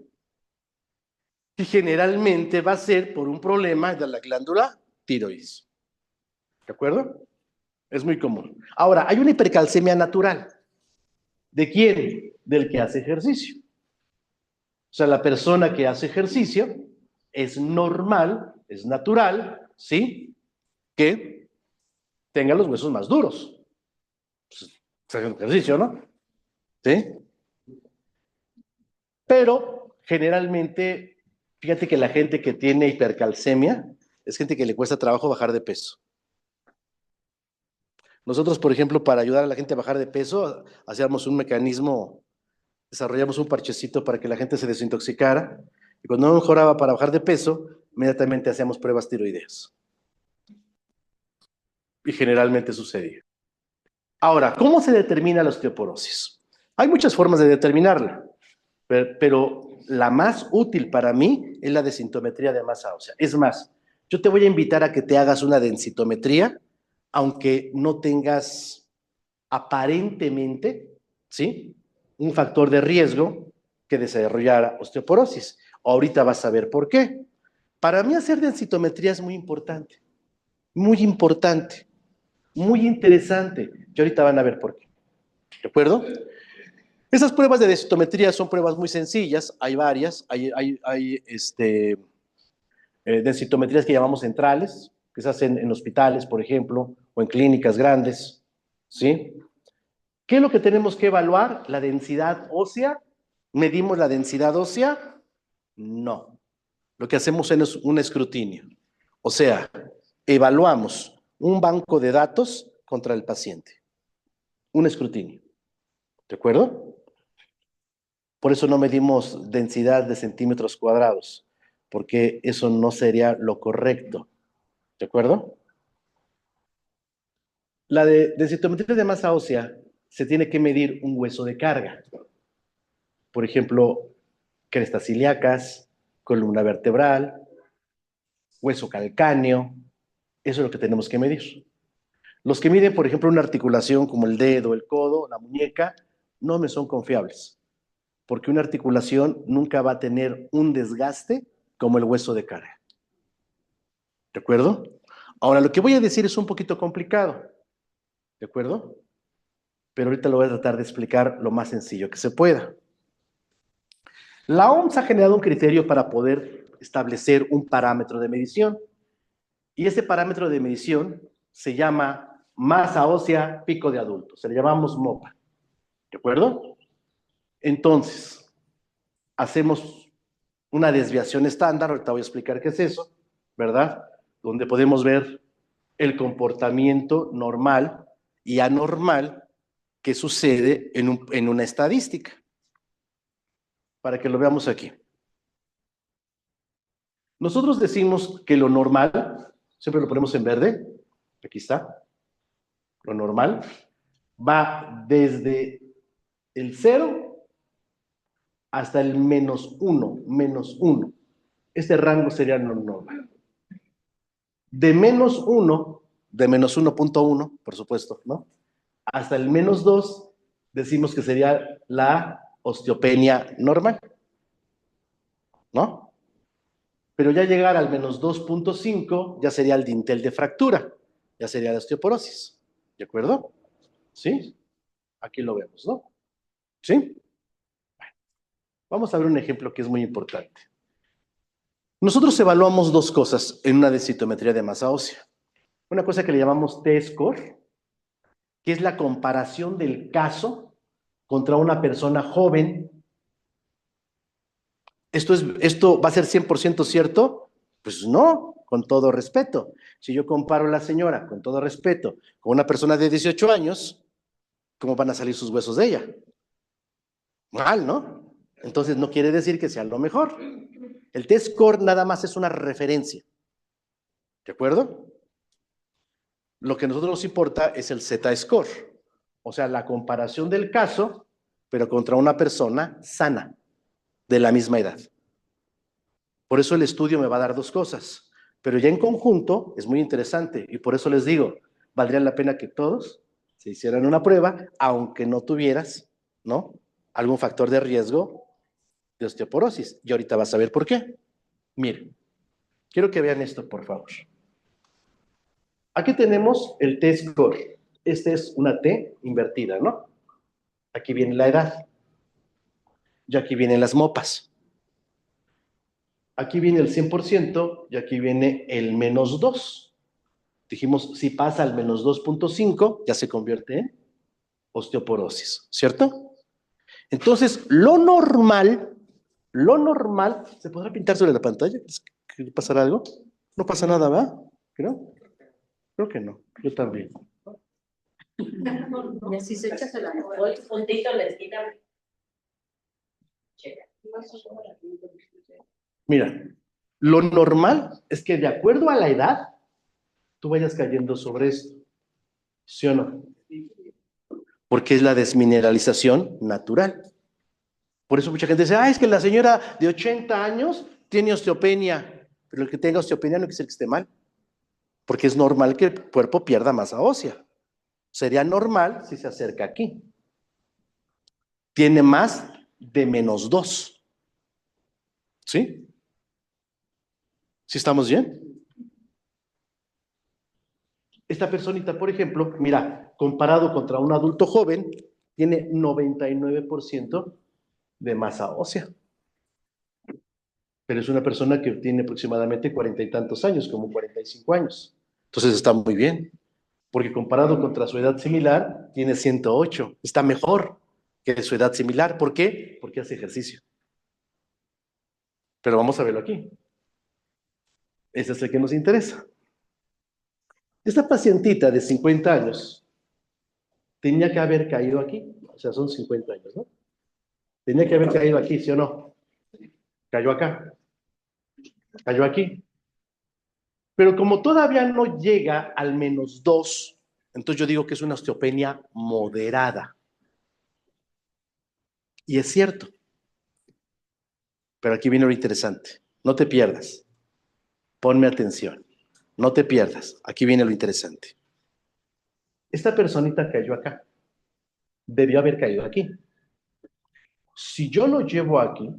Y generalmente va a ser por un problema de la glándula tiroides. ¿De acuerdo? Es muy común. Ahora, hay una hipercalcemia natural. ¿De quién? Del que hace ejercicio. O sea, la persona que hace ejercicio es normal, es natural, ¿sí? Que tenga los huesos más duros. Pues, hace ejercicio, ¿no? ¿Sí? Pero generalmente, fíjate que la gente que tiene hipercalcemia es gente que le cuesta trabajo bajar de peso. Nosotros, por ejemplo, para ayudar a la gente a bajar de peso, hacíamos un mecanismo, desarrollamos un parchecito para que la gente se desintoxicara. Y cuando no mejoraba para bajar de peso, inmediatamente hacíamos pruebas tiroideas. Y generalmente sucedía. Ahora, ¿cómo se determina la osteoporosis? Hay muchas formas de determinarla, pero la más útil para mí es la densitometría de masa ósea. Es más, yo te voy a invitar a que te hagas una densitometría, aunque no tengas aparentemente, ¿sí? Un factor de riesgo que desarrollara osteoporosis. Ahorita vas a ver por qué. Para mí hacer densitometría es muy interesante. Y ahorita van a ver por qué. ¿De acuerdo? Esas pruebas de densitometría son pruebas muy sencillas, hay varias, hay densitometrías que llamamos centrales, que se hacen en hospitales, por ejemplo, o en clínicas grandes, ¿sí? ¿Qué es lo que tenemos que evaluar? La densidad ósea. ¿Medimos la densidad ósea? No. Lo que hacemos es un escrutinio. O sea, evaluamos un banco de datos contra el paciente. Un escrutinio. ¿De acuerdo? Por eso no medimos densidad de centímetros cuadrados, porque eso no sería lo correcto. ¿De acuerdo? La de densitometría de masa ósea se tiene que medir un hueso de carga. Por ejemplo, crestas ilíacas, columna vertebral, hueso calcáneo, eso es lo que tenemos que medir. Los que miden, por ejemplo, una articulación como el dedo, el codo, la muñeca, no me son confiables, porque una articulación nunca va a tener un desgaste como el hueso de carga. ¿De acuerdo? Ahora, lo que voy a decir es un poquito complicado, ¿de acuerdo? Pero ahorita lo voy a tratar de explicar lo más sencillo que se pueda. La OMS ha generado un criterio para poder establecer un parámetro de medición. Y ese parámetro de medición se llama masa ósea pico de adulto. Se le llamamos MOPA. ¿De acuerdo? Entonces, hacemos una desviación estándar. Ahorita voy a explicar qué es eso, ¿verdad? Donde podemos ver el comportamiento normal y anormal que sucede en una estadística. Para que lo veamos aquí. Nosotros decimos que lo normal, siempre lo ponemos en verde, aquí está, lo normal, va desde el 0 hasta el menos 1. Este rango sería lo normal. De menos 1, de menos 1.1, por supuesto, ¿no? Hasta el menos 2, decimos que sería la osteopenia normal, ¿no? Pero ya llegar al menos 2.5 ya sería el dintel de fractura, ya sería la osteoporosis, ¿de acuerdo? ¿Sí? Aquí lo vemos, ¿no? ¿Sí? Vamos a ver un ejemplo que es muy importante. Nosotros evaluamos dos cosas en una densitometría de masa ósea. Una cosa que le llamamos T-score, que es la comparación del caso contra una persona joven. ¿Esto va a ser 100% cierto? Pues no, con todo respeto. Si yo comparo a la señora, con todo respeto, con una persona de 18 años, ¿cómo van a salir sus huesos de ella? Mal, ¿no? Entonces no quiere decir que sea lo mejor. El test score nada más es una referencia. ¿De acuerdo? Lo que a nosotros nos importa es el Z-score, o sea, la comparación del caso, pero contra una persona sana, de la misma edad. Por eso el estudio me va a dar dos cosas, pero ya en conjunto es muy interesante y por eso les digo, valdría la pena que todos se hicieran una prueba, aunque no tuvieras, ¿no? Algún factor de riesgo de osteoporosis. Y ahorita vas a ver por qué. Miren, quiero que vean esto, por favor. Aquí tenemos el T-score. Esta es una T invertida, ¿no? Aquí viene la edad. Y aquí vienen las mopas. Aquí viene el 100% y aquí viene el menos 2. Dijimos, si pasa al menos 2.5, ya se convierte en osteoporosis, ¿cierto? Entonces, lo normal, ¿se podrá pintar sobre la pantalla? ¿Quiere pasar algo? No pasa nada, ¿verdad? ¿Creo? Creo que no, yo también. Y así se echa la puntito les quita. Mira, lo normal es que de acuerdo a la edad, tú vayas cayendo sobre esto, ¿sí o no? Porque es la desmineralización natural. Por eso mucha gente dice, es que la señora de 80 años tiene osteopenia, pero el que tenga osteopenia no quiere decir que esté mal, porque es normal que el cuerpo pierda masa ósea. Sería normal si se acerca aquí. Tiene más de menos 2. ¿Sí? ¿Sí estamos bien? Esta personita, por ejemplo, mira, comparado contra un adulto joven, tiene 99% de masa ósea. Pero es una persona que tiene aproximadamente 40 y tantos años, como 45 años. Entonces está muy bien, porque comparado contra su edad similar, tiene 108. Está mejor que su edad similar. ¿Por qué? Porque hace ejercicio. Pero vamos a verlo aquí. Ese es el que nos interesa. Esta pacientita de 50 años tenía que haber caído aquí. O sea, son 50 años, ¿no? Tenía que haber caído aquí, ¿sí o no? Cayó acá. Cayó aquí. Pero como todavía no llega al menos 2, entonces yo digo que es una osteopenia moderada. Y es cierto. Pero aquí viene lo interesante. No te pierdas. Ponme atención. No te pierdas. Aquí viene lo interesante. Esta personita cayó acá. Debió haber caído aquí. Si yo lo llevo aquí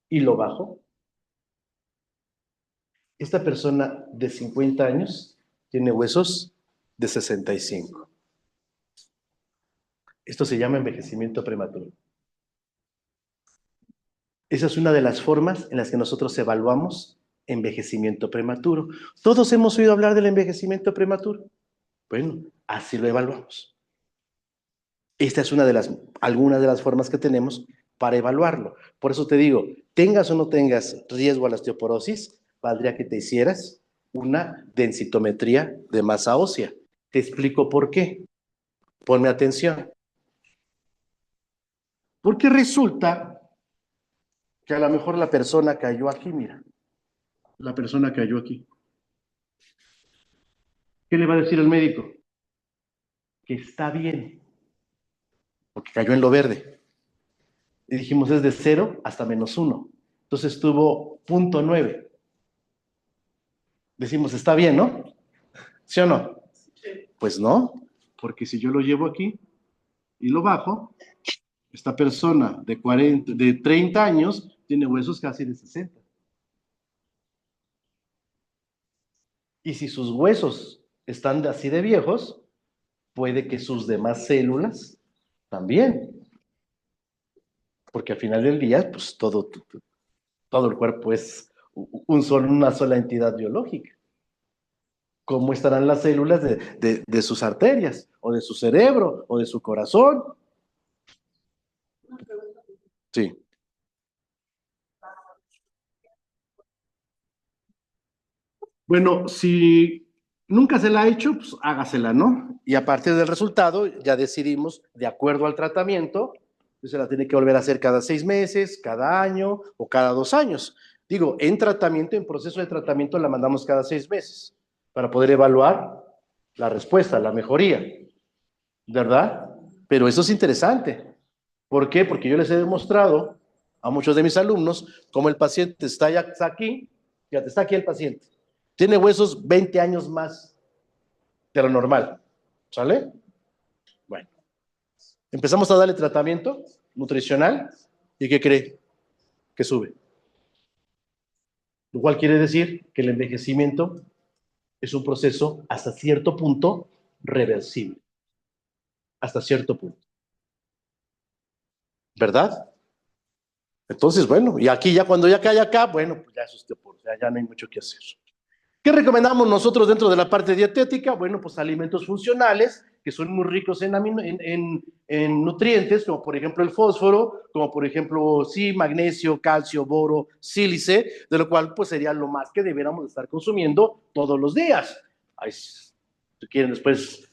y lo bajo, esta persona de 50 años tiene huesos de 65. Esto se llama envejecimiento prematuro. Esa es una de las formas en las que nosotros evaluamos Envejecimiento prematuro. Todos hemos oído hablar del envejecimiento prematuro. Bueno, así lo evaluamos. Esta es algunas de las formas que tenemos para evaluarlo. Por eso te digo, tengas o no tengas riesgo a la osteoporosis, valdría que te hicieras una densitometría de masa ósea. Te explico por qué. Ponme atención. Porque resulta que a lo mejor la persona cayó aquí, mira. La persona cayó aquí. ¿Qué le va a decir el médico? Que está bien, porque cayó en lo verde. Y dijimos, es de 0 hasta -1. Entonces tuvo 0.9. Decimos, está bien, ¿no? ¿Sí o no? Sí. Pues no, porque si yo lo llevo aquí y lo bajo, esta persona de 30 años tiene huesos casi de 60. Y si sus huesos están así de viejos, puede que sus demás células también. Porque al final del día, pues todo el cuerpo es una sola entidad biológica. ¿Cómo estarán las células de sus arterias, o de su cerebro, o de su corazón? Sí. Bueno, si nunca se la ha hecho, pues hágasela, ¿no? Y a partir del resultado ya decidimos, de acuerdo al tratamiento, si se la tiene que volver a hacer cada 6 meses, cada año o cada 2 años. Digo, en tratamiento, en proceso de tratamiento la mandamos cada 6 meses para poder evaluar la respuesta, la mejoría, ¿verdad? Pero eso es interesante. ¿Por qué? Porque yo les he demostrado a muchos de mis alumnos cómo el paciente está aquí, fíjate, está aquí el paciente. Tiene huesos 20 años más de lo normal. ¿Sale? Bueno. Empezamos a darle tratamiento nutricional y ¿qué cree? Que sube. Lo cual quiere decir que el envejecimiento es un proceso hasta cierto punto reversible. Hasta cierto punto. ¿Verdad? Entonces, bueno, y aquí ya cuando ya cae acá, bueno, pues ya es osteoporosis, ya no hay mucho que hacer. ¿Qué recomendamos nosotros dentro de la parte dietética? Bueno, pues alimentos funcionales que son muy ricos en nutrientes, como por ejemplo el fósforo, como por ejemplo, sí, magnesio, calcio, boro, sílice, de lo cual pues sería lo más que debiéramos estar consumiendo todos los días. Ay, si quieren después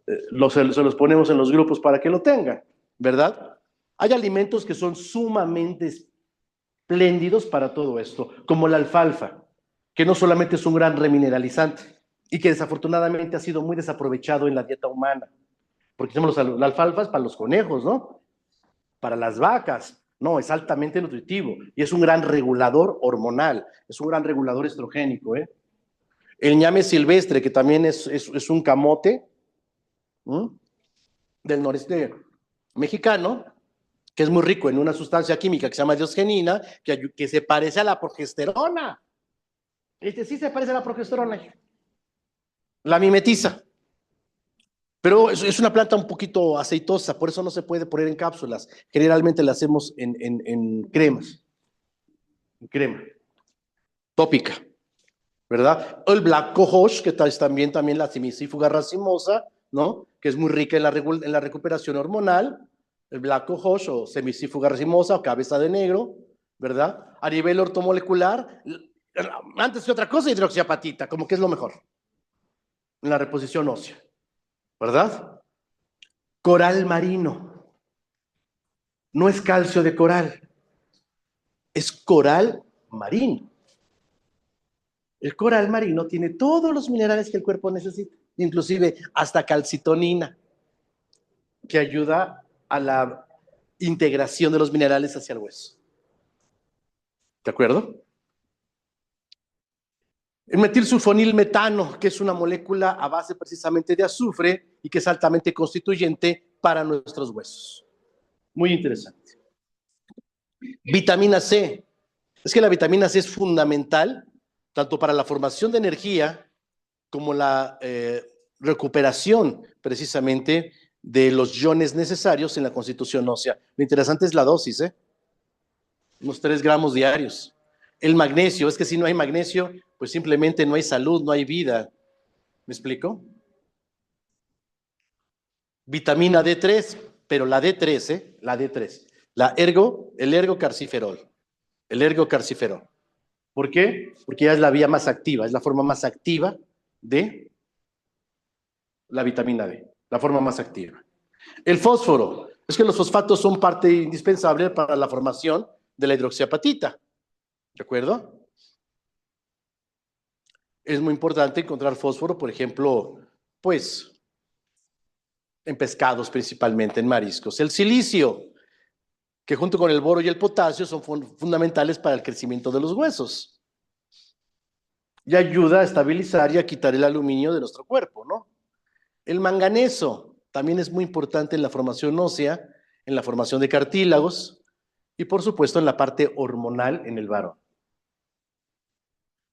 se los ponemos en los grupos para que lo tengan, ¿verdad? Hay alimentos que son sumamente espléndidos para todo esto, como la alfalfa, que no solamente es un gran remineralizante y que desafortunadamente ha sido muy desaprovechado en la dieta humana, porque tenemos la alfalfa es para los conejos, ¿no? Para las vacas, no, es altamente nutritivo y es un gran regulador hormonal, es un gran regulador estrogénico, ¿eh? El ñame silvestre, que también es un camote, ¿m? Del noreste mexicano, que es muy rico en una sustancia química que se llama diosgenina, que se parece a la progesterona. Sí se parece a la progesterona, la mimetiza. Pero es una planta un poquito aceitosa, por eso no se puede poner en cápsulas. Generalmente la hacemos en cremas, en crema, tópica, ¿verdad? O el black cohosh, que es también la semicífuga racimosa, ¿no? Que es muy rica en la recuperación hormonal. El black cohosh o semicífuga racimosa o cabeza de negro, ¿verdad? A nivel ortomolecular, antes que otra cosa, hidroxiapatita, como que es lo mejor en la reposición ósea, ¿verdad? Coral marino. No es calcio de coral, es coral marino. El coral marino tiene todos los minerales que el cuerpo necesita, inclusive hasta calcitonina, que ayuda a la integración de los minerales hacia el hueso. ¿De acuerdo? El metilsulfonilmetano, que es una molécula a base precisamente de azufre y que es altamente constituyente para nuestros huesos. Muy interesante. Vitamina C. Es que la vitamina C es fundamental tanto para la formación de energía como la recuperación precisamente de los iones necesarios en la constitución ósea. Lo interesante es la dosis, unos 3 gramos diarios. El magnesio, es que si no hay magnesio, pues simplemente no hay salud, no hay vida. ¿Me explico? Vitamina D3, pero la D3, la D3, el ergocarciferol, el ergocarciferol. ¿Por qué? Porque ya es la vía más activa, es la forma más activa de la vitamina D, la forma más activa. El fósforo, es que los fosfatos son parte indispensable para la formación de la hidroxiapatita, ¿de acuerdo? Es muy importante encontrar fósforo, por ejemplo, pues en pescados principalmente, en mariscos. El silicio, que junto con el boro y el potasio son fundamentales para el crecimiento de los huesos. Y ayuda a estabilizar y a quitar el aluminio de nuestro cuerpo, ¿no? El manganeso también es muy importante en la formación ósea, en la formación de cartílagos y por supuesto en la parte hormonal en el varón.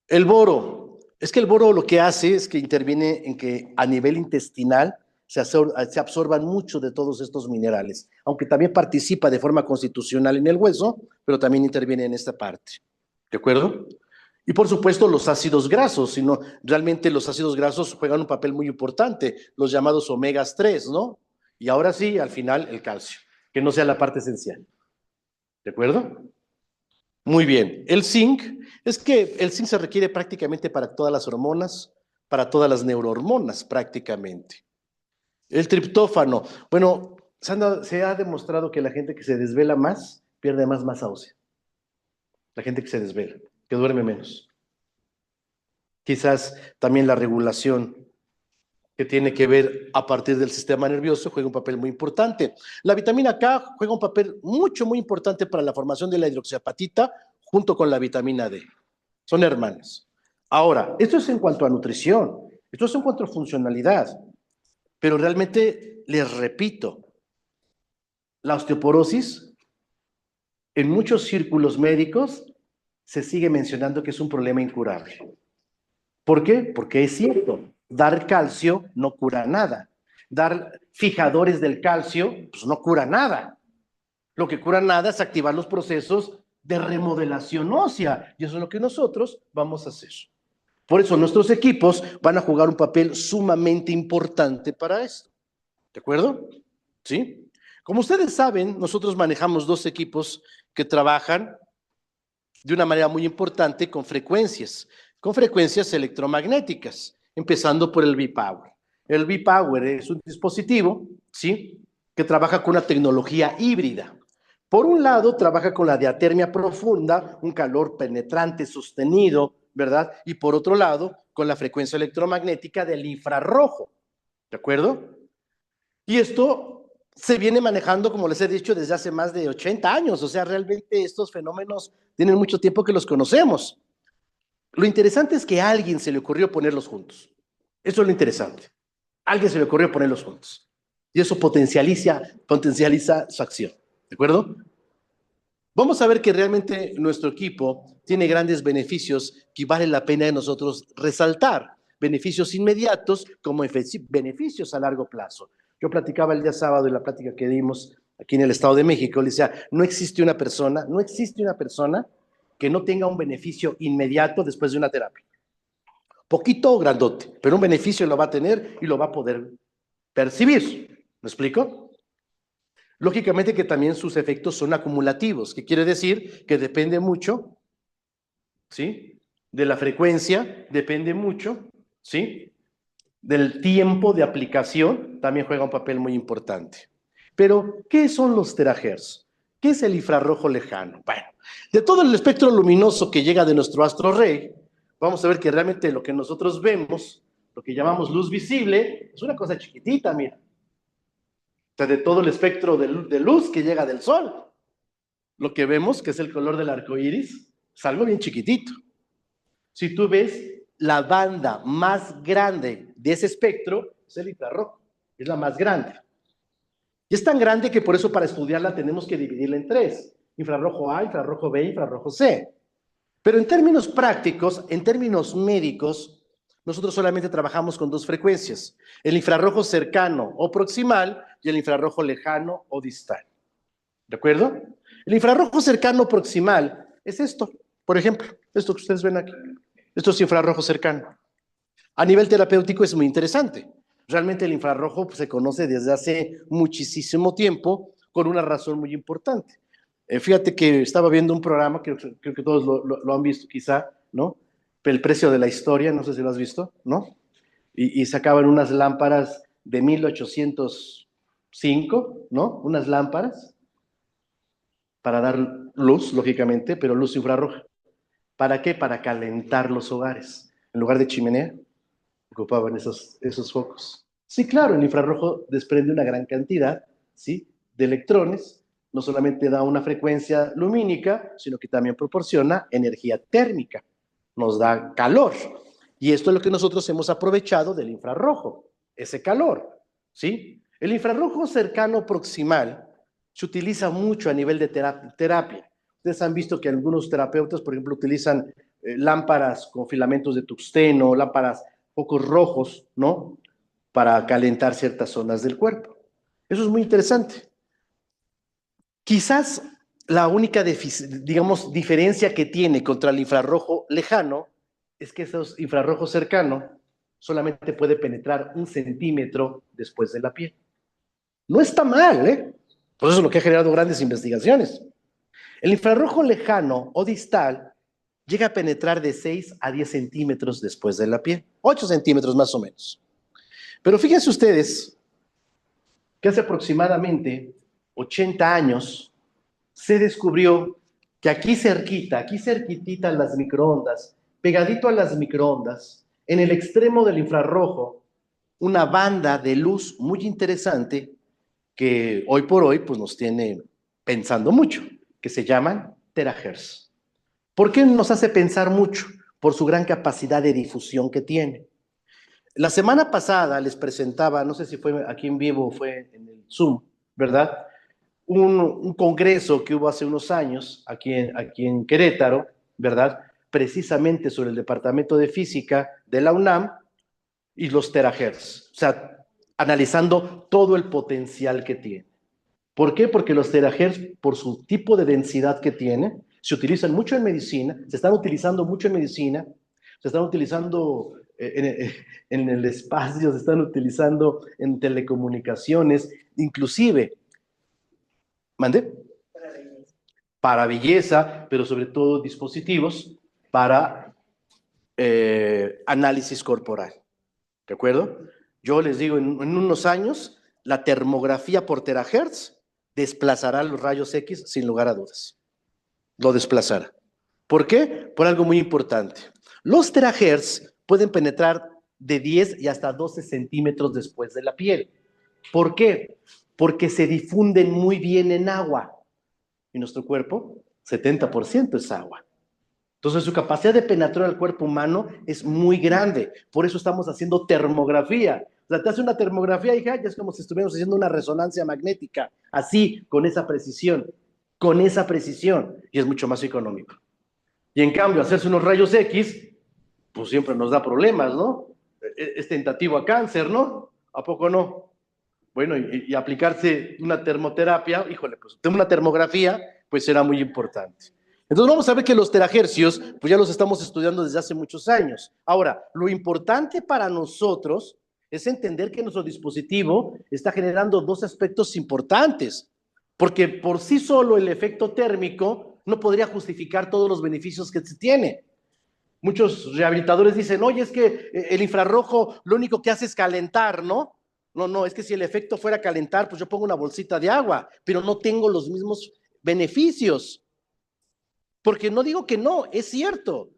El boro, es que el boro lo que hace es que interviene en que a nivel intestinal se absorban mucho de todos estos minerales, aunque también participa de forma constitucional en el hueso, pero también interviene en esta parte, ¿de acuerdo? Y por supuesto los ácidos grasos, sino realmente los ácidos grasos juegan un papel muy importante, los llamados omegas 3, ¿no? Y ahora sí, al final, el calcio, que no sea la parte esencial, ¿de acuerdo? Muy bien. El zinc, es que el zinc se requiere prácticamente para todas las hormonas, para todas las neurohormonas prácticamente. El triptófano, bueno, se ha demostrado que la gente que se desvela más pierde más masa ósea. La gente que se desvela, que duerme menos. Quizás también la regulación que tiene que ver a partir del sistema nervioso juega un papel muy importante. La vitamina K juega un papel muy importante para la formación de la hidroxiapatita junto con la vitamina D. Son hermanas. Ahora, esto es en cuanto a nutrición, esto es en cuanto a funcionalidad, pero realmente les repito, la osteoporosis en muchos círculos médicos se sigue mencionando que es un problema incurable. ¿Por qué? Porque es cierto, dar calcio no cura nada. Dar fijadores del calcio, pues no cura nada. Lo que cura nada es activar los procesos de remodelación ósea, y eso es lo que nosotros vamos a hacer. Por eso nuestros equipos van a jugar un papel sumamente importante para esto. ¿De acuerdo? ¿Sí? Como ustedes saben, nosotros manejamos dos equipos que trabajan de una manera muy importante con frecuencias electromagnéticas, empezando por el V-Power. El V-Power es un dispositivo, ¿sí?, que trabaja con una tecnología híbrida. Por un lado, trabaja con la diatermia profunda, un calor penetrante, sostenido, ¿verdad? Y por otro lado, con la frecuencia electromagnética del infrarrojo, ¿de acuerdo? Y esto se viene manejando, como les he dicho, desde hace más de 80 años, o sea, realmente estos fenómenos tienen mucho tiempo que los conocemos. Lo interesante es que a alguien se le ocurrió ponerlos juntos. Eso es lo interesante. A alguien se le ocurrió ponerlos juntos. Y eso potencializa su acción. ¿De acuerdo? Vamos a ver que realmente nuestro equipo tiene grandes beneficios que vale la pena de nosotros resaltar. Beneficios inmediatos como beneficios a largo plazo. Yo platicaba el día sábado en la plática que dimos aquí en el Estado de México, le decía, no existe una persona que no tenga un beneficio inmediato después de una terapia. Poquito o grandote, pero un beneficio lo va a tener y lo va a poder percibir. ¿Me explico? Lógicamente que también sus efectos son acumulativos, que quiere decir que depende mucho, ¿sí?, de la frecuencia, depende mucho, ¿sí?, del tiempo de aplicación, también juega un papel muy importante. Pero, ¿qué son los terahertz? ¿Qué es el infrarrojo lejano? Bueno, de todo el espectro luminoso que llega de nuestro astro rey, vamos a ver que realmente lo que nosotros vemos, lo que llamamos luz visible, es una cosa chiquitita, mira. O sea, de todo el espectro de luz que llega del sol. Lo que vemos, que es el color del arco iris, es algo bien chiquitito. Si tú ves la banda más grande de ese espectro, es el infrarrojo, es la más grande. Y es tan grande que por eso para estudiarla tenemos que dividirla en tres: infrarrojo A, infrarrojo B, infrarrojo C. Pero en términos prácticos, en términos médicos, nosotros solamente trabajamos con dos frecuencias: el infrarrojo cercano o proximal y el infrarrojo lejano o distal. ¿De acuerdo? El infrarrojo cercano proximal es esto, Por ejemplo, esto que ustedes ven aquí, esto es infrarrojo cercano. A nivel terapéutico es muy interesante. Realmente el infrarrojo pues, se conoce desde hace muchísimo tiempo con una razón muy importante. Fíjate que estaba viendo un programa, creo que todos lo han visto quizá, ¿no? El precio de la historia, no sé si lo has visto, ¿no? Y sacaban unas lámparas de 1805, ¿no? Unas lámparas para dar luz, lógicamente, pero luz infrarroja. ¿Para qué? Para calentar los hogares. En lugar de chimenea, ocupaban esos focos. Sí, claro, el infrarrojo desprende una gran cantidad, ¿sí?, de electrones, no solamente da una frecuencia lumínica, sino que también proporciona energía térmica, nos da calor. Y esto es lo que nosotros hemos aprovechado del infrarrojo, ese calor, ¿sí? El infrarrojo cercano proximal se utiliza mucho a nivel de terapia. Ustedes han visto que algunos terapeutas, por ejemplo, utilizan lámparas con filamentos de tungsteno, lámparas focos rojos, ¿no? Para calentar ciertas zonas del cuerpo. Eso es muy interesante. Quizás la única, digamos, diferencia que tiene contra el infrarrojo lejano es que esos infrarrojos cercanos solamente puede penetrar 1 centímetro después de la piel. No está mal, ¿eh? Por eso es lo que ha generado grandes investigaciones. El infrarrojo lejano o distal llega a penetrar de 6 a 10 centímetros después de la piel, 8 centímetros más o menos. Pero fíjense ustedes que hace aproximadamente 80 años se descubrió que aquí cerquita, aquí cerquitita a las microondas, pegadito a las microondas, en el extremo del infrarrojo, una banda de luz muy interesante que hoy por hoy pues, nos tiene pensando mucho, que se llaman terahertz. ¿Por qué nos hace pensar mucho? Por su gran capacidad de difusión que tiene. La semana pasada les presentaba, no sé si fue aquí en vivo o fue en el Zoom, ¿verdad? Un congreso que hubo hace unos años aquí en Querétaro, ¿verdad? Precisamente sobre el Departamento de Física de la UNAM y los terahertz. O sea, analizando todo el potencial que tiene. ¿Por qué? Porque los terahertz, por su tipo de densidad que tiene, se utilizan mucho en medicina, se están utilizando mucho en medicina, se están utilizando en el espacio, se están utilizando en telecomunicaciones, inclusive, ¿mandé? Para belleza, pero sobre todo dispositivos para análisis corporal. ¿De acuerdo? Yo les digo, en unos años, la termografía por terahertz desplazará los rayos X sin lugar a dudas. Lo desplazará. ¿Por qué? Por algo muy importante. Los terahertz pueden penetrar de 10 y hasta 12 centímetros después de la piel. ¿Por qué? Porque se difunden muy bien en agua. Y nuestro cuerpo, 70% es agua. Entonces, su capacidad de penetrar al cuerpo humano es muy grande. Por eso estamos haciendo termografía. O sea, te hace una termografía y ya es como si estuviéramos haciendo una resonancia magnética. Así, con esa precisión. Con esa precisión. Y es mucho más económico. Y en cambio, hacerse unos rayos X, pues siempre nos da problemas, ¿no? Es tentativo a cáncer, ¿no? ¿A poco no? Bueno, y aplicarse una termoterapia, híjole, pues una termografía, pues será muy importante. Entonces vamos a ver que los terahercios, pues ya los estamos estudiando desde hace muchos años. Ahora, lo importante para nosotros es entender que nuestro dispositivo está generando dos aspectos importantes, porque por sí solo el efecto térmico no podría justificar todos los beneficios que se tiene. Muchos rehabilitadores dicen, oye, es que el infrarrojo lo único que hace es calentar, ¿no? No, es que si el efecto fuera calentar, pues yo pongo una bolsita de agua, pero no tengo los mismos beneficios. Porque no digo que no, es cierto.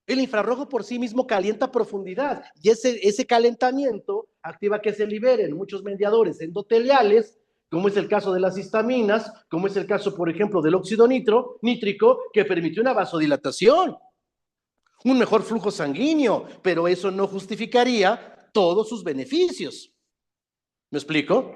El infrarrojo por sí mismo calienta a profundidad y ese calentamiento activa que se liberen muchos mediadores endoteliales, como es el caso de las histaminas, como es el caso, por ejemplo, del óxido nítrico, que permite una vasodilatación, un mejor flujo sanguíneo, pero eso no justificaría todos sus beneficios. ¿Me explico?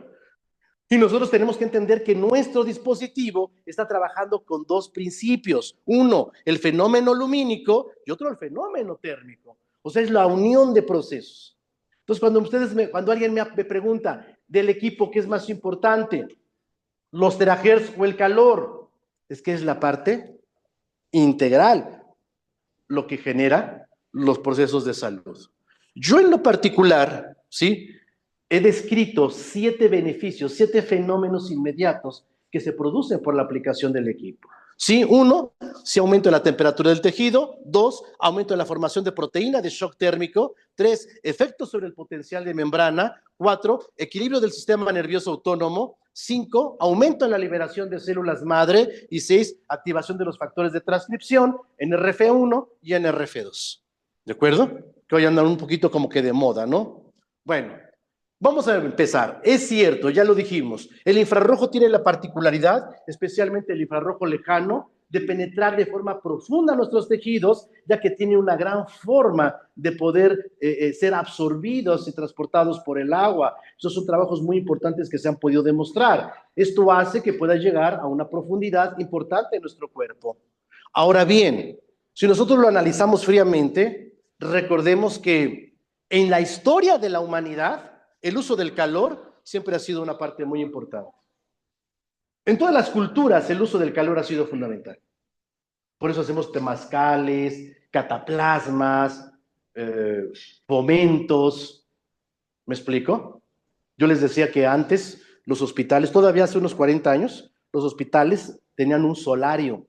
Y nosotros tenemos que entender que nuestro dispositivo está trabajando con dos principios. Uno, el fenómeno lumínico y otro, el fenómeno térmico. O sea, es la unión de procesos. Entonces, cuando alguien me pregunta del equipo, ¿qué es más importante? ¿Los terahertz o el calor? Es que es la parte integral. lo que genera los procesos de salud. Yo en lo particular, ¿sí?, he descrito 7 beneficios, 7 fenómenos inmediatos que se producen por la aplicación del equipo. Sí, 1, si aumenta la temperatura del tejido. 2, aumento en la formación de proteína de shock térmico. 3, efectos sobre el potencial de membrana. 4, equilibrio del sistema nervioso autónomo. 5, aumento en la liberación de células madre. Y 6, activación de los factores de transcripción, NRF1 y NRF2. ¿De acuerdo? Que hoy andan un poquito como que de moda, ¿no? Bueno, vamos a empezar. Es cierto, ya lo dijimos, el infrarrojo tiene la particularidad, especialmente el infrarrojo lejano, de penetrar de forma profunda nuestros tejidos, ya que tiene una gran forma de poder ser absorbidos y transportados por el agua. Esos son trabajos muy importantes que se han podido demostrar. Esto hace que pueda llegar a una profundidad importante en nuestro cuerpo. Ahora bien, si nosotros lo analizamos fríamente, recordemos que en la historia de la humanidad, el uso del calor siempre ha sido una parte muy importante. En todas las culturas el uso del calor ha sido fundamental. Por eso hacemos temazcales, cataplasmas, fomentos. ¿Me explico? Yo les decía que antes los hospitales, todavía hace unos 40 años, los hospitales tenían un solario.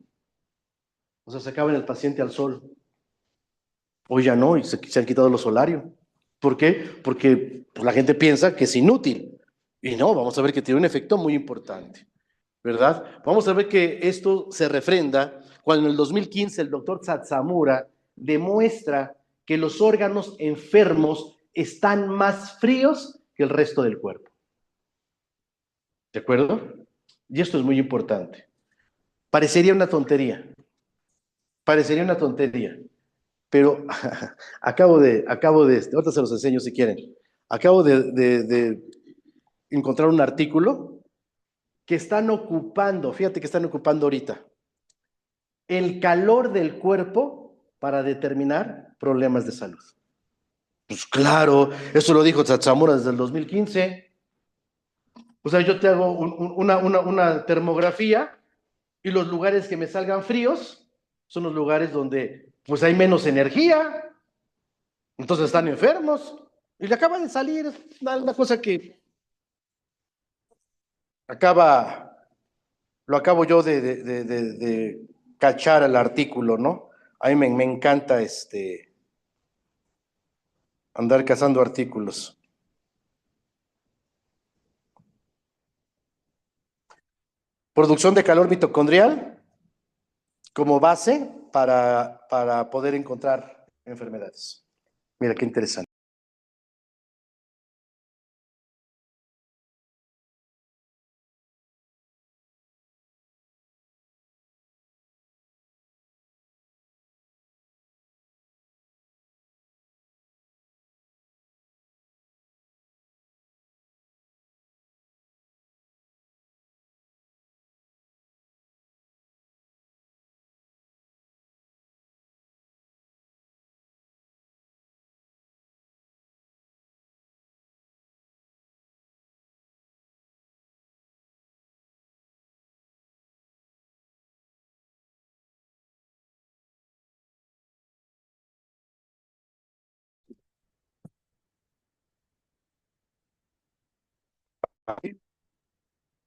O sea, sacaban el paciente al sol. Hoy ya no, y se han quitado los solarios. ¿Por qué? Porque pues, la gente piensa que es inútil. Y no, vamos a ver que tiene un efecto muy importante, ¿verdad? Vamos a ver que esto se refrenda cuando en el 2015 el doctor Satsamura demuestra que los órganos enfermos están más fríos que el resto del cuerpo. ¿De acuerdo? Y esto es muy importante. Parecería una tontería. Parecería una tontería. Pero acabo de, ahorita se los enseño si quieren, acabo de encontrar un artículo que están ocupando, fíjate que están ocupando ahorita, el calor del cuerpo para determinar problemas de salud. Pues claro, eso lo dijo Satsamura desde el 2015. O sea, yo te hago una termografía y los lugares que me salgan fríos son los lugares donde pues hay menos energía. Entonces están enfermos y le acaba de salir una cosa que lo acabo yo de cachar el artículo, ¿no? A mí me encanta andar cazando artículos. Producción de calor mitocondrial como base para poder encontrar enfermedades. Mira qué interesante.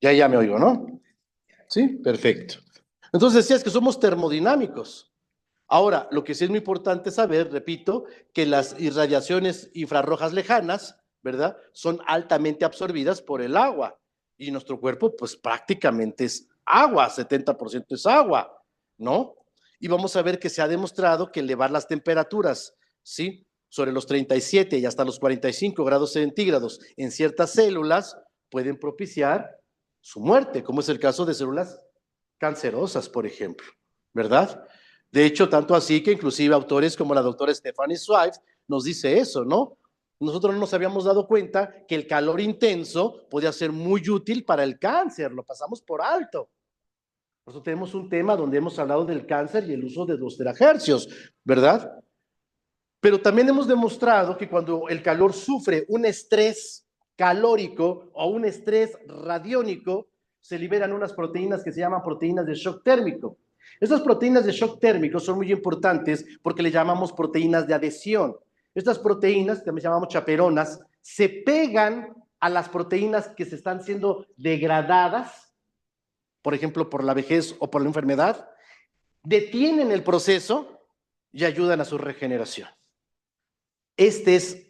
Ya me oigo, ¿no? Sí, perfecto. Entonces decías que somos termodinámicos. Ahora, lo que sí es muy importante saber, repito, que las irradiaciones infrarrojas lejanas, ¿verdad?, son altamente absorbidas por el agua. Y nuestro cuerpo, pues prácticamente es agua, 70% es agua, ¿no? Y vamos a ver que se ha demostrado que elevar las temperaturas, ¿sí?, sobre los 37 y hasta los 45 grados centígrados en ciertas células pueden propiciar su muerte, como es el caso de células cancerosas, por ejemplo, ¿verdad? De hecho, tanto así que inclusive autores como la doctora Stephanie Swift nos dice eso, ¿no? Nosotros no nos habíamos dado cuenta que el calor intenso podía ser muy útil para el cáncer, lo pasamos por alto. Por eso tenemos un tema donde hemos hablado del cáncer y el uso de 2 terahercios, ¿verdad? Pero también hemos demostrado que cuando el calor sufre un estrés calórico o un estrés radiónico, se liberan unas proteínas que se llaman proteínas de shock térmico. Estas proteínas de shock térmico son muy importantes porque le llamamos proteínas de adhesión. Estas proteínas, que también llamamos chaperonas, se pegan a las proteínas que se están siendo degradadas, por ejemplo, por la vejez o por la enfermedad, detienen el proceso y ayudan a su regeneración. Este es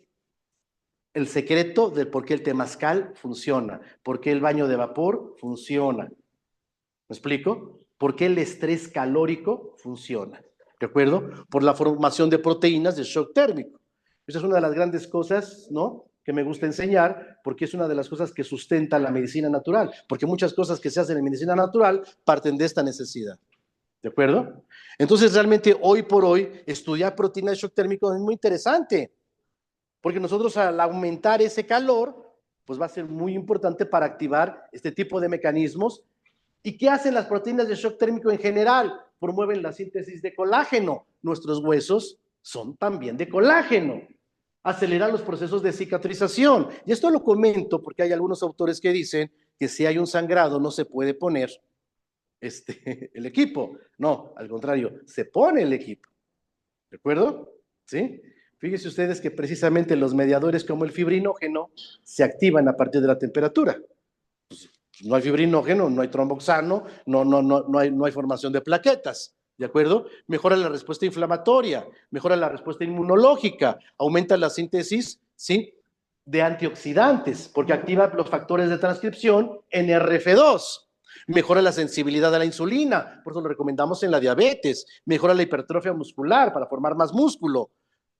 el secreto de por qué el temazcal funciona, por qué el baño de vapor funciona. ¿Me explico? ¿Por qué el estrés calórico funciona? ¿De acuerdo? Por la formación de proteínas de shock térmico. Esa es una de las grandes cosas, ¿no?, que me gusta enseñar, porque es una de las cosas que sustenta la medicina natural, porque muchas cosas que se hacen en medicina natural parten de esta necesidad. ¿De acuerdo? Entonces, realmente, hoy por hoy, estudiar proteínas de shock térmico es muy interesante, porque nosotros, al aumentar ese calor, pues va a ser muy importante para activar este tipo de mecanismos. ¿Y qué hacen las proteínas de shock térmico en general? Promueven la síntesis de colágeno. Nuestros huesos son también de colágeno. Aceleran los procesos de cicatrización. Y esto lo comento porque hay algunos autores que dicen que si hay un sangrado no se puede poner el equipo. No, al contrario, se pone el equipo. ¿De acuerdo? ¿Sí? Fíjense ustedes que precisamente los mediadores como el fibrinógeno se activan a partir de la temperatura. Pues, no hay fibrinógeno, no hay tromboxano, no hay formación de plaquetas, ¿de acuerdo? Mejora la respuesta inflamatoria, mejora la respuesta inmunológica, aumenta la síntesis, ¿sí?, de antioxidantes, porque activa los factores de transcripción NRF2, mejora la sensibilidad a la insulina, por eso lo recomendamos en la diabetes, mejora la hipertrofia muscular para formar más músculo,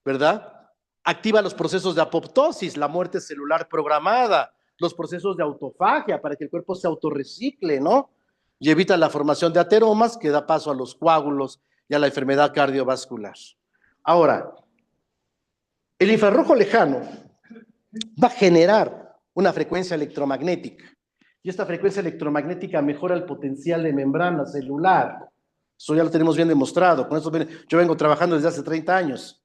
¿verdad? Activa los procesos de apoptosis, la muerte celular programada, los procesos de autofagia para que el cuerpo se autorrecicle, ¿no? Y evita la formación de ateromas que da paso a los coágulos y a la enfermedad cardiovascular. Ahora, el infrarrojo lejano va a generar una frecuencia electromagnética y esta frecuencia electromagnética mejora el potencial de membrana celular. Eso ya lo tenemos bien demostrado. Con eso yo vengo trabajando desde hace 30 años.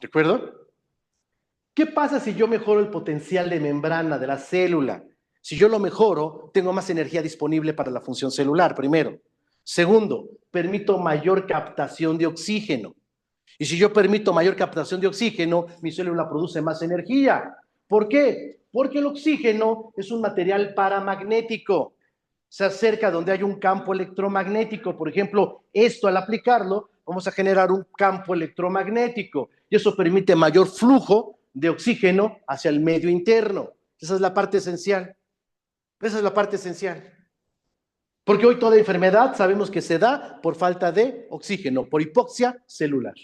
¿De acuerdo? ¿Qué pasa si yo mejoro el potencial de membrana de la célula? Si yo lo mejoro, tengo más energía disponible para la función celular, primero. Segundo, permito mayor captación de oxígeno. Y si yo permito mayor captación de oxígeno, mi célula produce más energía. ¿Por qué? Porque el oxígeno es un material paramagnético. Se acerca donde hay un campo electromagnético. Por ejemplo, esto al aplicarlo, vamos a generar un campo electromagnético. Y eso permite mayor flujo de oxígeno hacia el medio interno. Esa es la parte esencial. Esa es la parte esencial. Porque hoy toda enfermedad sabemos que se da por falta de oxígeno, por hipoxia celular.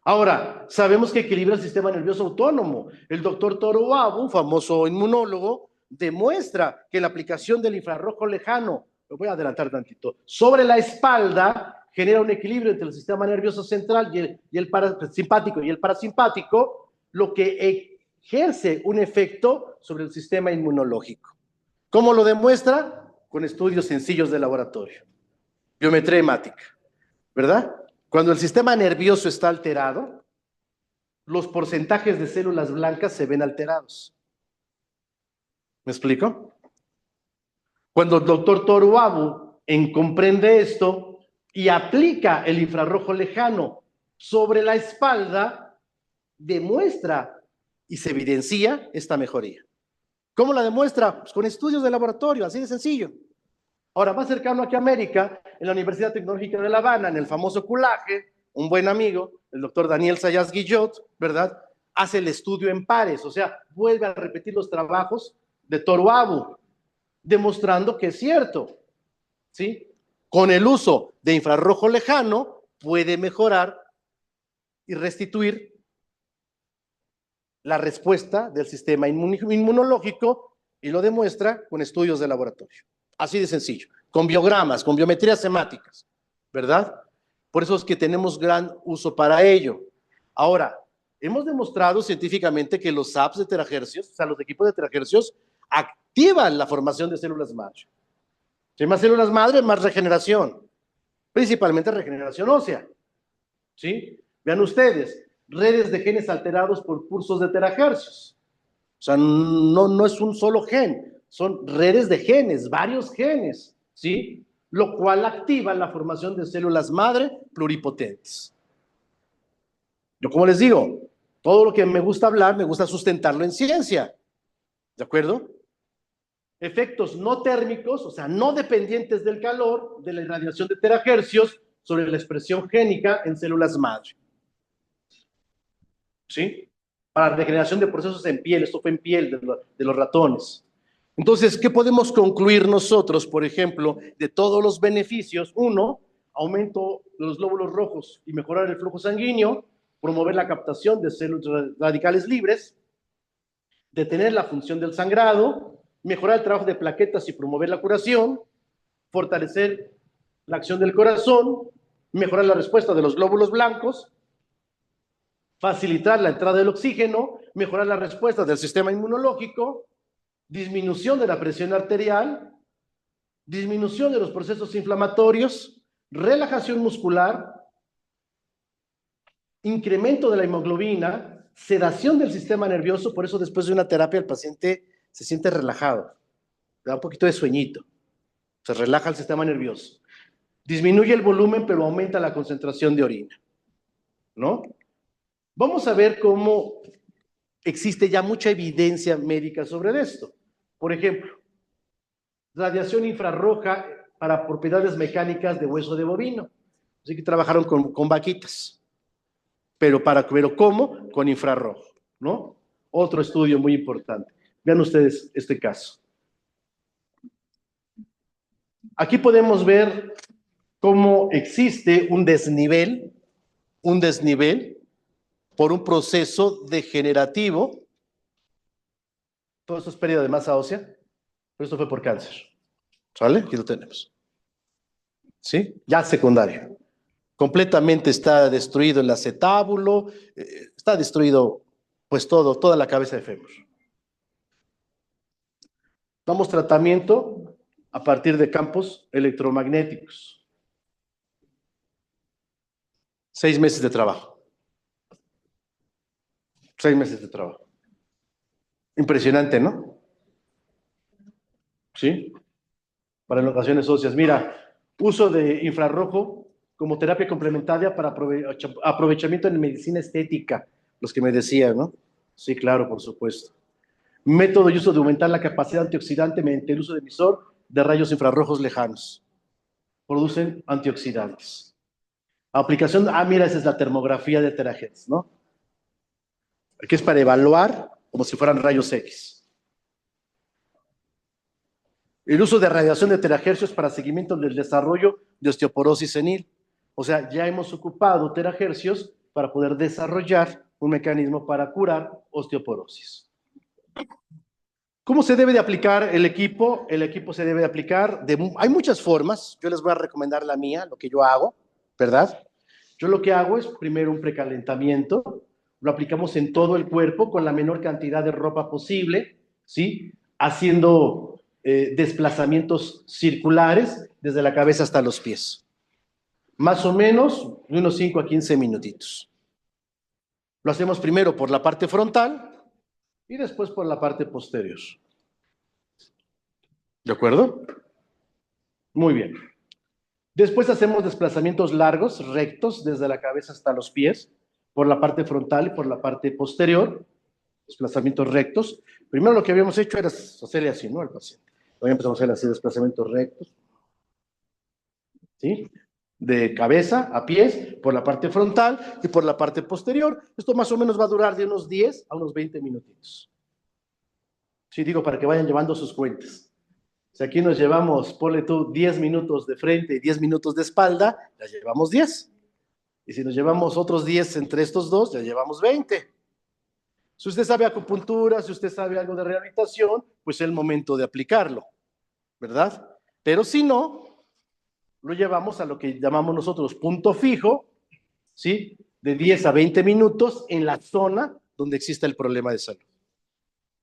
Ahora, sabemos que equilibra el sistema nervioso autónomo. El doctor Toru Abu, un famoso inmunólogo, demuestra que la aplicación del infrarrojo lejano, lo voy a adelantar tantito, sobre la espalda genera un equilibrio entre el sistema nervioso central y el parasimpático y el parasimpático, lo que ejerce un efecto sobre el sistema inmunológico. ¿Cómo lo demuestra? Con estudios sencillos de laboratorio. Biometría hemática, ¿verdad? Cuando el sistema nervioso está alterado, los porcentajes de células blancas se ven alterados. ¿Me explico? Cuando el doctor Toru Abu comprende esto y aplica el infrarrojo lejano sobre la espalda, demuestra y se evidencia esta mejoría. ¿Cómo la demuestra? Pues con estudios de laboratorio, así de sencillo. Ahora, más cercano aquí a América, en la Universidad Tecnológica de La Habana, en el famoso culaje, un buen amigo, el doctor Daniel Sayas Guillot, ¿verdad?, hace el estudio en pares, o sea, vuelve a repetir los trabajos de Toru Abu, demostrando que es cierto, ¿sí? Con el uso de infrarrojo lejano puede mejorar y restituir la respuesta del sistema inmunológico y lo demuestra con estudios de laboratorio. Así de sencillo, con biogramas, con biometrías hemáticas, ¿verdad? Por eso es que tenemos gran uso para ello. Ahora, hemos demostrado científicamente que los SAPs de terahercios, o sea, los equipos de terahercios, activan la formación de células madre. Si hay más células madre, más regeneración, principalmente regeneración ósea, ¿sí? Vean ustedes, redes de genes alterados por cursos de terahercios. O sea, no es un solo gen, son redes de genes, varios genes, ¿sí? lo cual activa la formación de células madre pluripotentes. Yo, como les digo, todo lo que me gusta hablar, me gusta sustentarlo en ciencia, ¿de acuerdo? Efectos no térmicos, o sea, no dependientes del calor, de la irradiación de terahercios sobre la expresión génica en células madre. ¿Sí? Para regeneración de procesos en piel, esto fue en piel de los ratones. Entonces, ¿qué podemos concluir nosotros, por ejemplo, de todos los beneficios? Uno, aumento de los glóbulos rojos y mejorar el flujo sanguíneo, promover la captación de células radicales libres, detener la función del sangrado, mejorar el trabajo de plaquetas y promover la curación, fortalecer la acción del corazón, mejorar la respuesta de los glóbulos blancos, facilitar la entrada del oxígeno, mejorar la respuesta del sistema inmunológico, disminución de la presión arterial, disminución de los procesos inflamatorios, relajación muscular, incremento de la hemoglobina, sedación del sistema nervioso. Por eso después de una terapia el paciente se siente relajado, le da un poquito de sueñito, se relaja el sistema nervioso, disminuye el volumen pero aumenta la concentración de orina, ¿no? Vamos a ver cómo existe ya mucha evidencia médica sobre esto. Por ejemplo, radiación infrarroja para propiedades mecánicas de hueso de bovino. Así que trabajaron con vaquitas. Pero ¿cómo? Con infrarrojo, ¿no? Otro estudio muy importante. Vean ustedes este caso. Aquí podemos ver cómo existe un desnivel por un proceso degenerativo. Todo esto es pérdida de masa ósea, pero esto fue por cáncer. ¿Sale? Aquí lo tenemos. ¿Sí? Ya secundario. Completamente está destruido el acetábulo, está destruido pues toda la cabeza de fémur. Damos tratamiento a partir de campos electromagnéticos. 6 meses de trabajo. 6 meses de trabajo. Impresionante, ¿no? ¿Sí? Para enlocaciones óseas. Mira, uso de infrarrojo como terapia complementaria para aprovechamiento en medicina estética, los que me decían, ¿no? Sí, claro, por supuesto. Método y uso de aumentar la capacidad antioxidante mediante el uso de emisor de rayos infrarrojos lejanos. Producen antioxidantes. Aplicación, mira, esa es la termografía de terahertz, ¿no? Que es para evaluar como si fueran rayos X. El uso de radiación de terahercios para seguimiento del desarrollo de osteoporosis senil. O sea, ya hemos ocupado terahercios para poder desarrollar un mecanismo para curar osteoporosis. ¿Cómo se debe de aplicar el equipo? El equipo se debe de aplicar hay muchas formas. Yo les voy a recomendar la mía, lo que yo hago, ¿verdad? Yo lo que hago es primero un precalentamiento, lo aplicamos en todo el cuerpo con la menor cantidad de ropa posible, ¿sí? Haciendo desplazamientos circulares desde la cabeza hasta los pies. Más o menos de unos 5 a 15 minutitos. Lo hacemos primero por la parte frontal y después por la parte posterior. ¿De acuerdo? Muy bien. Después hacemos desplazamientos largos, rectos, desde la cabeza hasta los pies, por la parte frontal y por la parte posterior. Desplazamientos rectos. Primero lo que habíamos hecho era hacerle así, ¿no? Al paciente. Hoy empezamos a hacer así desplazamientos rectos. ¿Sí? De cabeza a pies, por la parte frontal y por la parte posterior. Esto más o menos va a durar de unos 10 a unos 20 minutitos. Sí, digo, para que vayan llevando sus cuentas. Si aquí nos llevamos, ponle tú 10 minutos de frente y 10 minutos de espalda, ya llevamos 10. Y si nos llevamos otros 10 entre estos dos, ya llevamos 20. Si usted sabe acupuntura, si usted sabe algo de rehabilitación, pues es el momento de aplicarlo, ¿verdad? Pero si no, lo llevamos a lo que llamamos nosotros punto fijo, ¿sí? De 10 a 20 minutos en la zona donde exista el problema de salud.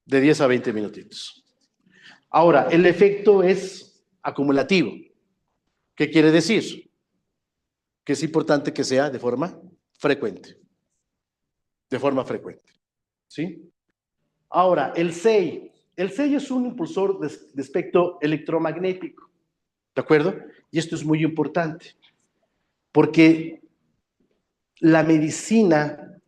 De 10 a 20 minutitos. Ahora, el efecto es acumulativo. ¿Qué quiere decir? Que es importante que sea de forma frecuente. De forma frecuente. ¿Sí? Ahora, el SEI. El SEI es un impulsor de espectro electromagnético. ¿De acuerdo? Y esto es muy importante, porque la medicina,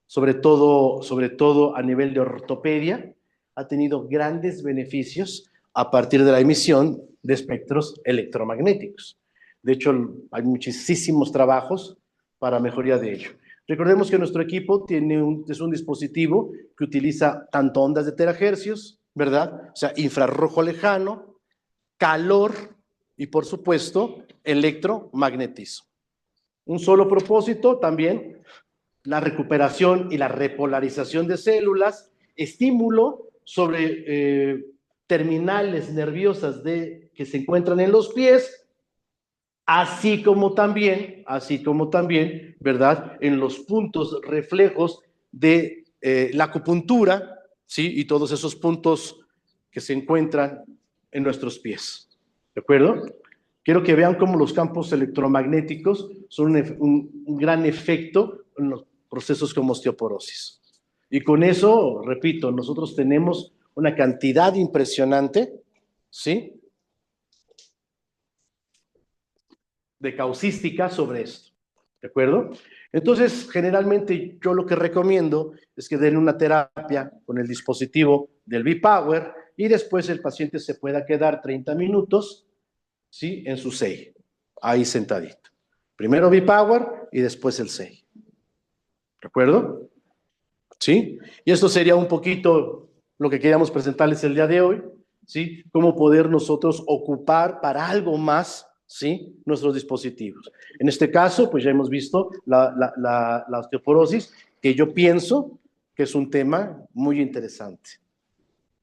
sobre todo a nivel de ortopedia, ha tenido grandes beneficios a partir de la emisión de espectros electromagnéticos. De hecho, hay muchísimos trabajos para mejoría de ello. Recordemos que nuestro equipo es un dispositivo que utiliza tanto ondas de terahercios, ¿verdad? O sea, infrarrojo lejano, calor y, por supuesto, electromagnetismo. Un solo propósito también, la recuperación y la repolarización de células, estímulo sobre terminales nerviosas que se encuentran en los pies, así como también, ¿verdad? En los puntos reflejos de la acupuntura, ¿sí? Y todos esos puntos que se encuentran en nuestros pies, ¿de acuerdo? Quiero que vean cómo los campos electromagnéticos son un gran efecto en los procesos como osteoporosis. Y con eso, repito, nosotros tenemos una cantidad impresionante, ¿sí?, de causística sobre esto, ¿de acuerdo? Entonces, generalmente yo lo que recomiendo es que den una terapia con el dispositivo del V-Power y después el paciente se pueda quedar 30 minutos, ¿sí?, en su SEI, ahí sentadito. Primero V-Power y después el SEI, ¿de acuerdo? ¿Sí? Y esto sería un poquito lo que queríamos presentarles el día de hoy, ¿sí? Cómo poder nosotros ocupar para algo más, ¿sí?, nuestros dispositivos. En este caso, pues ya hemos visto la osteoporosis, que yo pienso que es un tema muy interesante.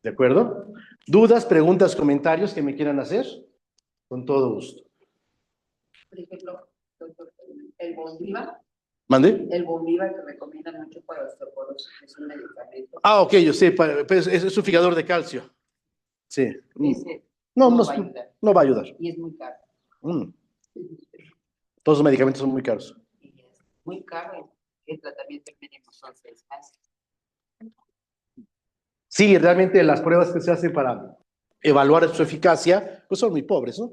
¿De acuerdo? ¿Dudas, preguntas, comentarios que me quieran hacer? Con todo gusto. Por ejemplo, doctor, el Bonviva. ¿Mande? El Bonviva que recomiendan mucho para osteoporosis, es un medicamento. Ah, ok, yo sé, pues es un fijador de calcio. Sí. Ese No, no no, va a ayudar. no va a ayudar. Y es muy caro. Todos los medicamentos son muy caros. Y es muy caro. El tratamiento mínimo son 6 meses. Sí, realmente las pruebas que se hacen para evaluar su eficacia, pues son muy pobres, ¿no?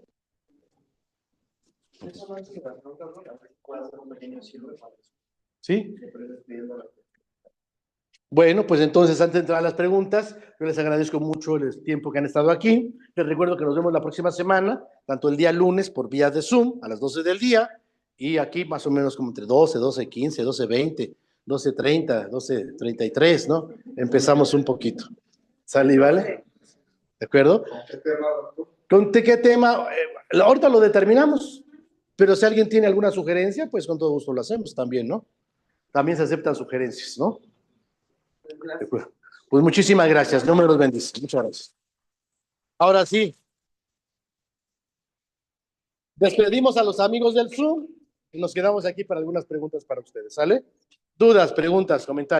¿Sí? Bueno, pues entonces, antes de entrar a las preguntas, yo les agradezco mucho el tiempo que han estado aquí. Les recuerdo que nos vemos la próxima semana, tanto el día lunes por vía de Zoom a las 12 del día, y aquí más o menos como entre 12, 12:15, 12:20, 12:30, 12:33, ¿no? Empezamos un poquito. ¿Sale y vale? ¿De acuerdo? ¿Con qué tema? Ahorita lo determinamos, pero si alguien tiene alguna sugerencia, pues con todo gusto lo hacemos también, ¿no? También se aceptan sugerencias, ¿no? Pues muchísimas gracias, Dios me los bendice. Muchas gracias. Ahora sí, despedimos a los amigos del Zoom y nos quedamos aquí para algunas preguntas para ustedes, ¿sale? Dudas, preguntas, comentarios.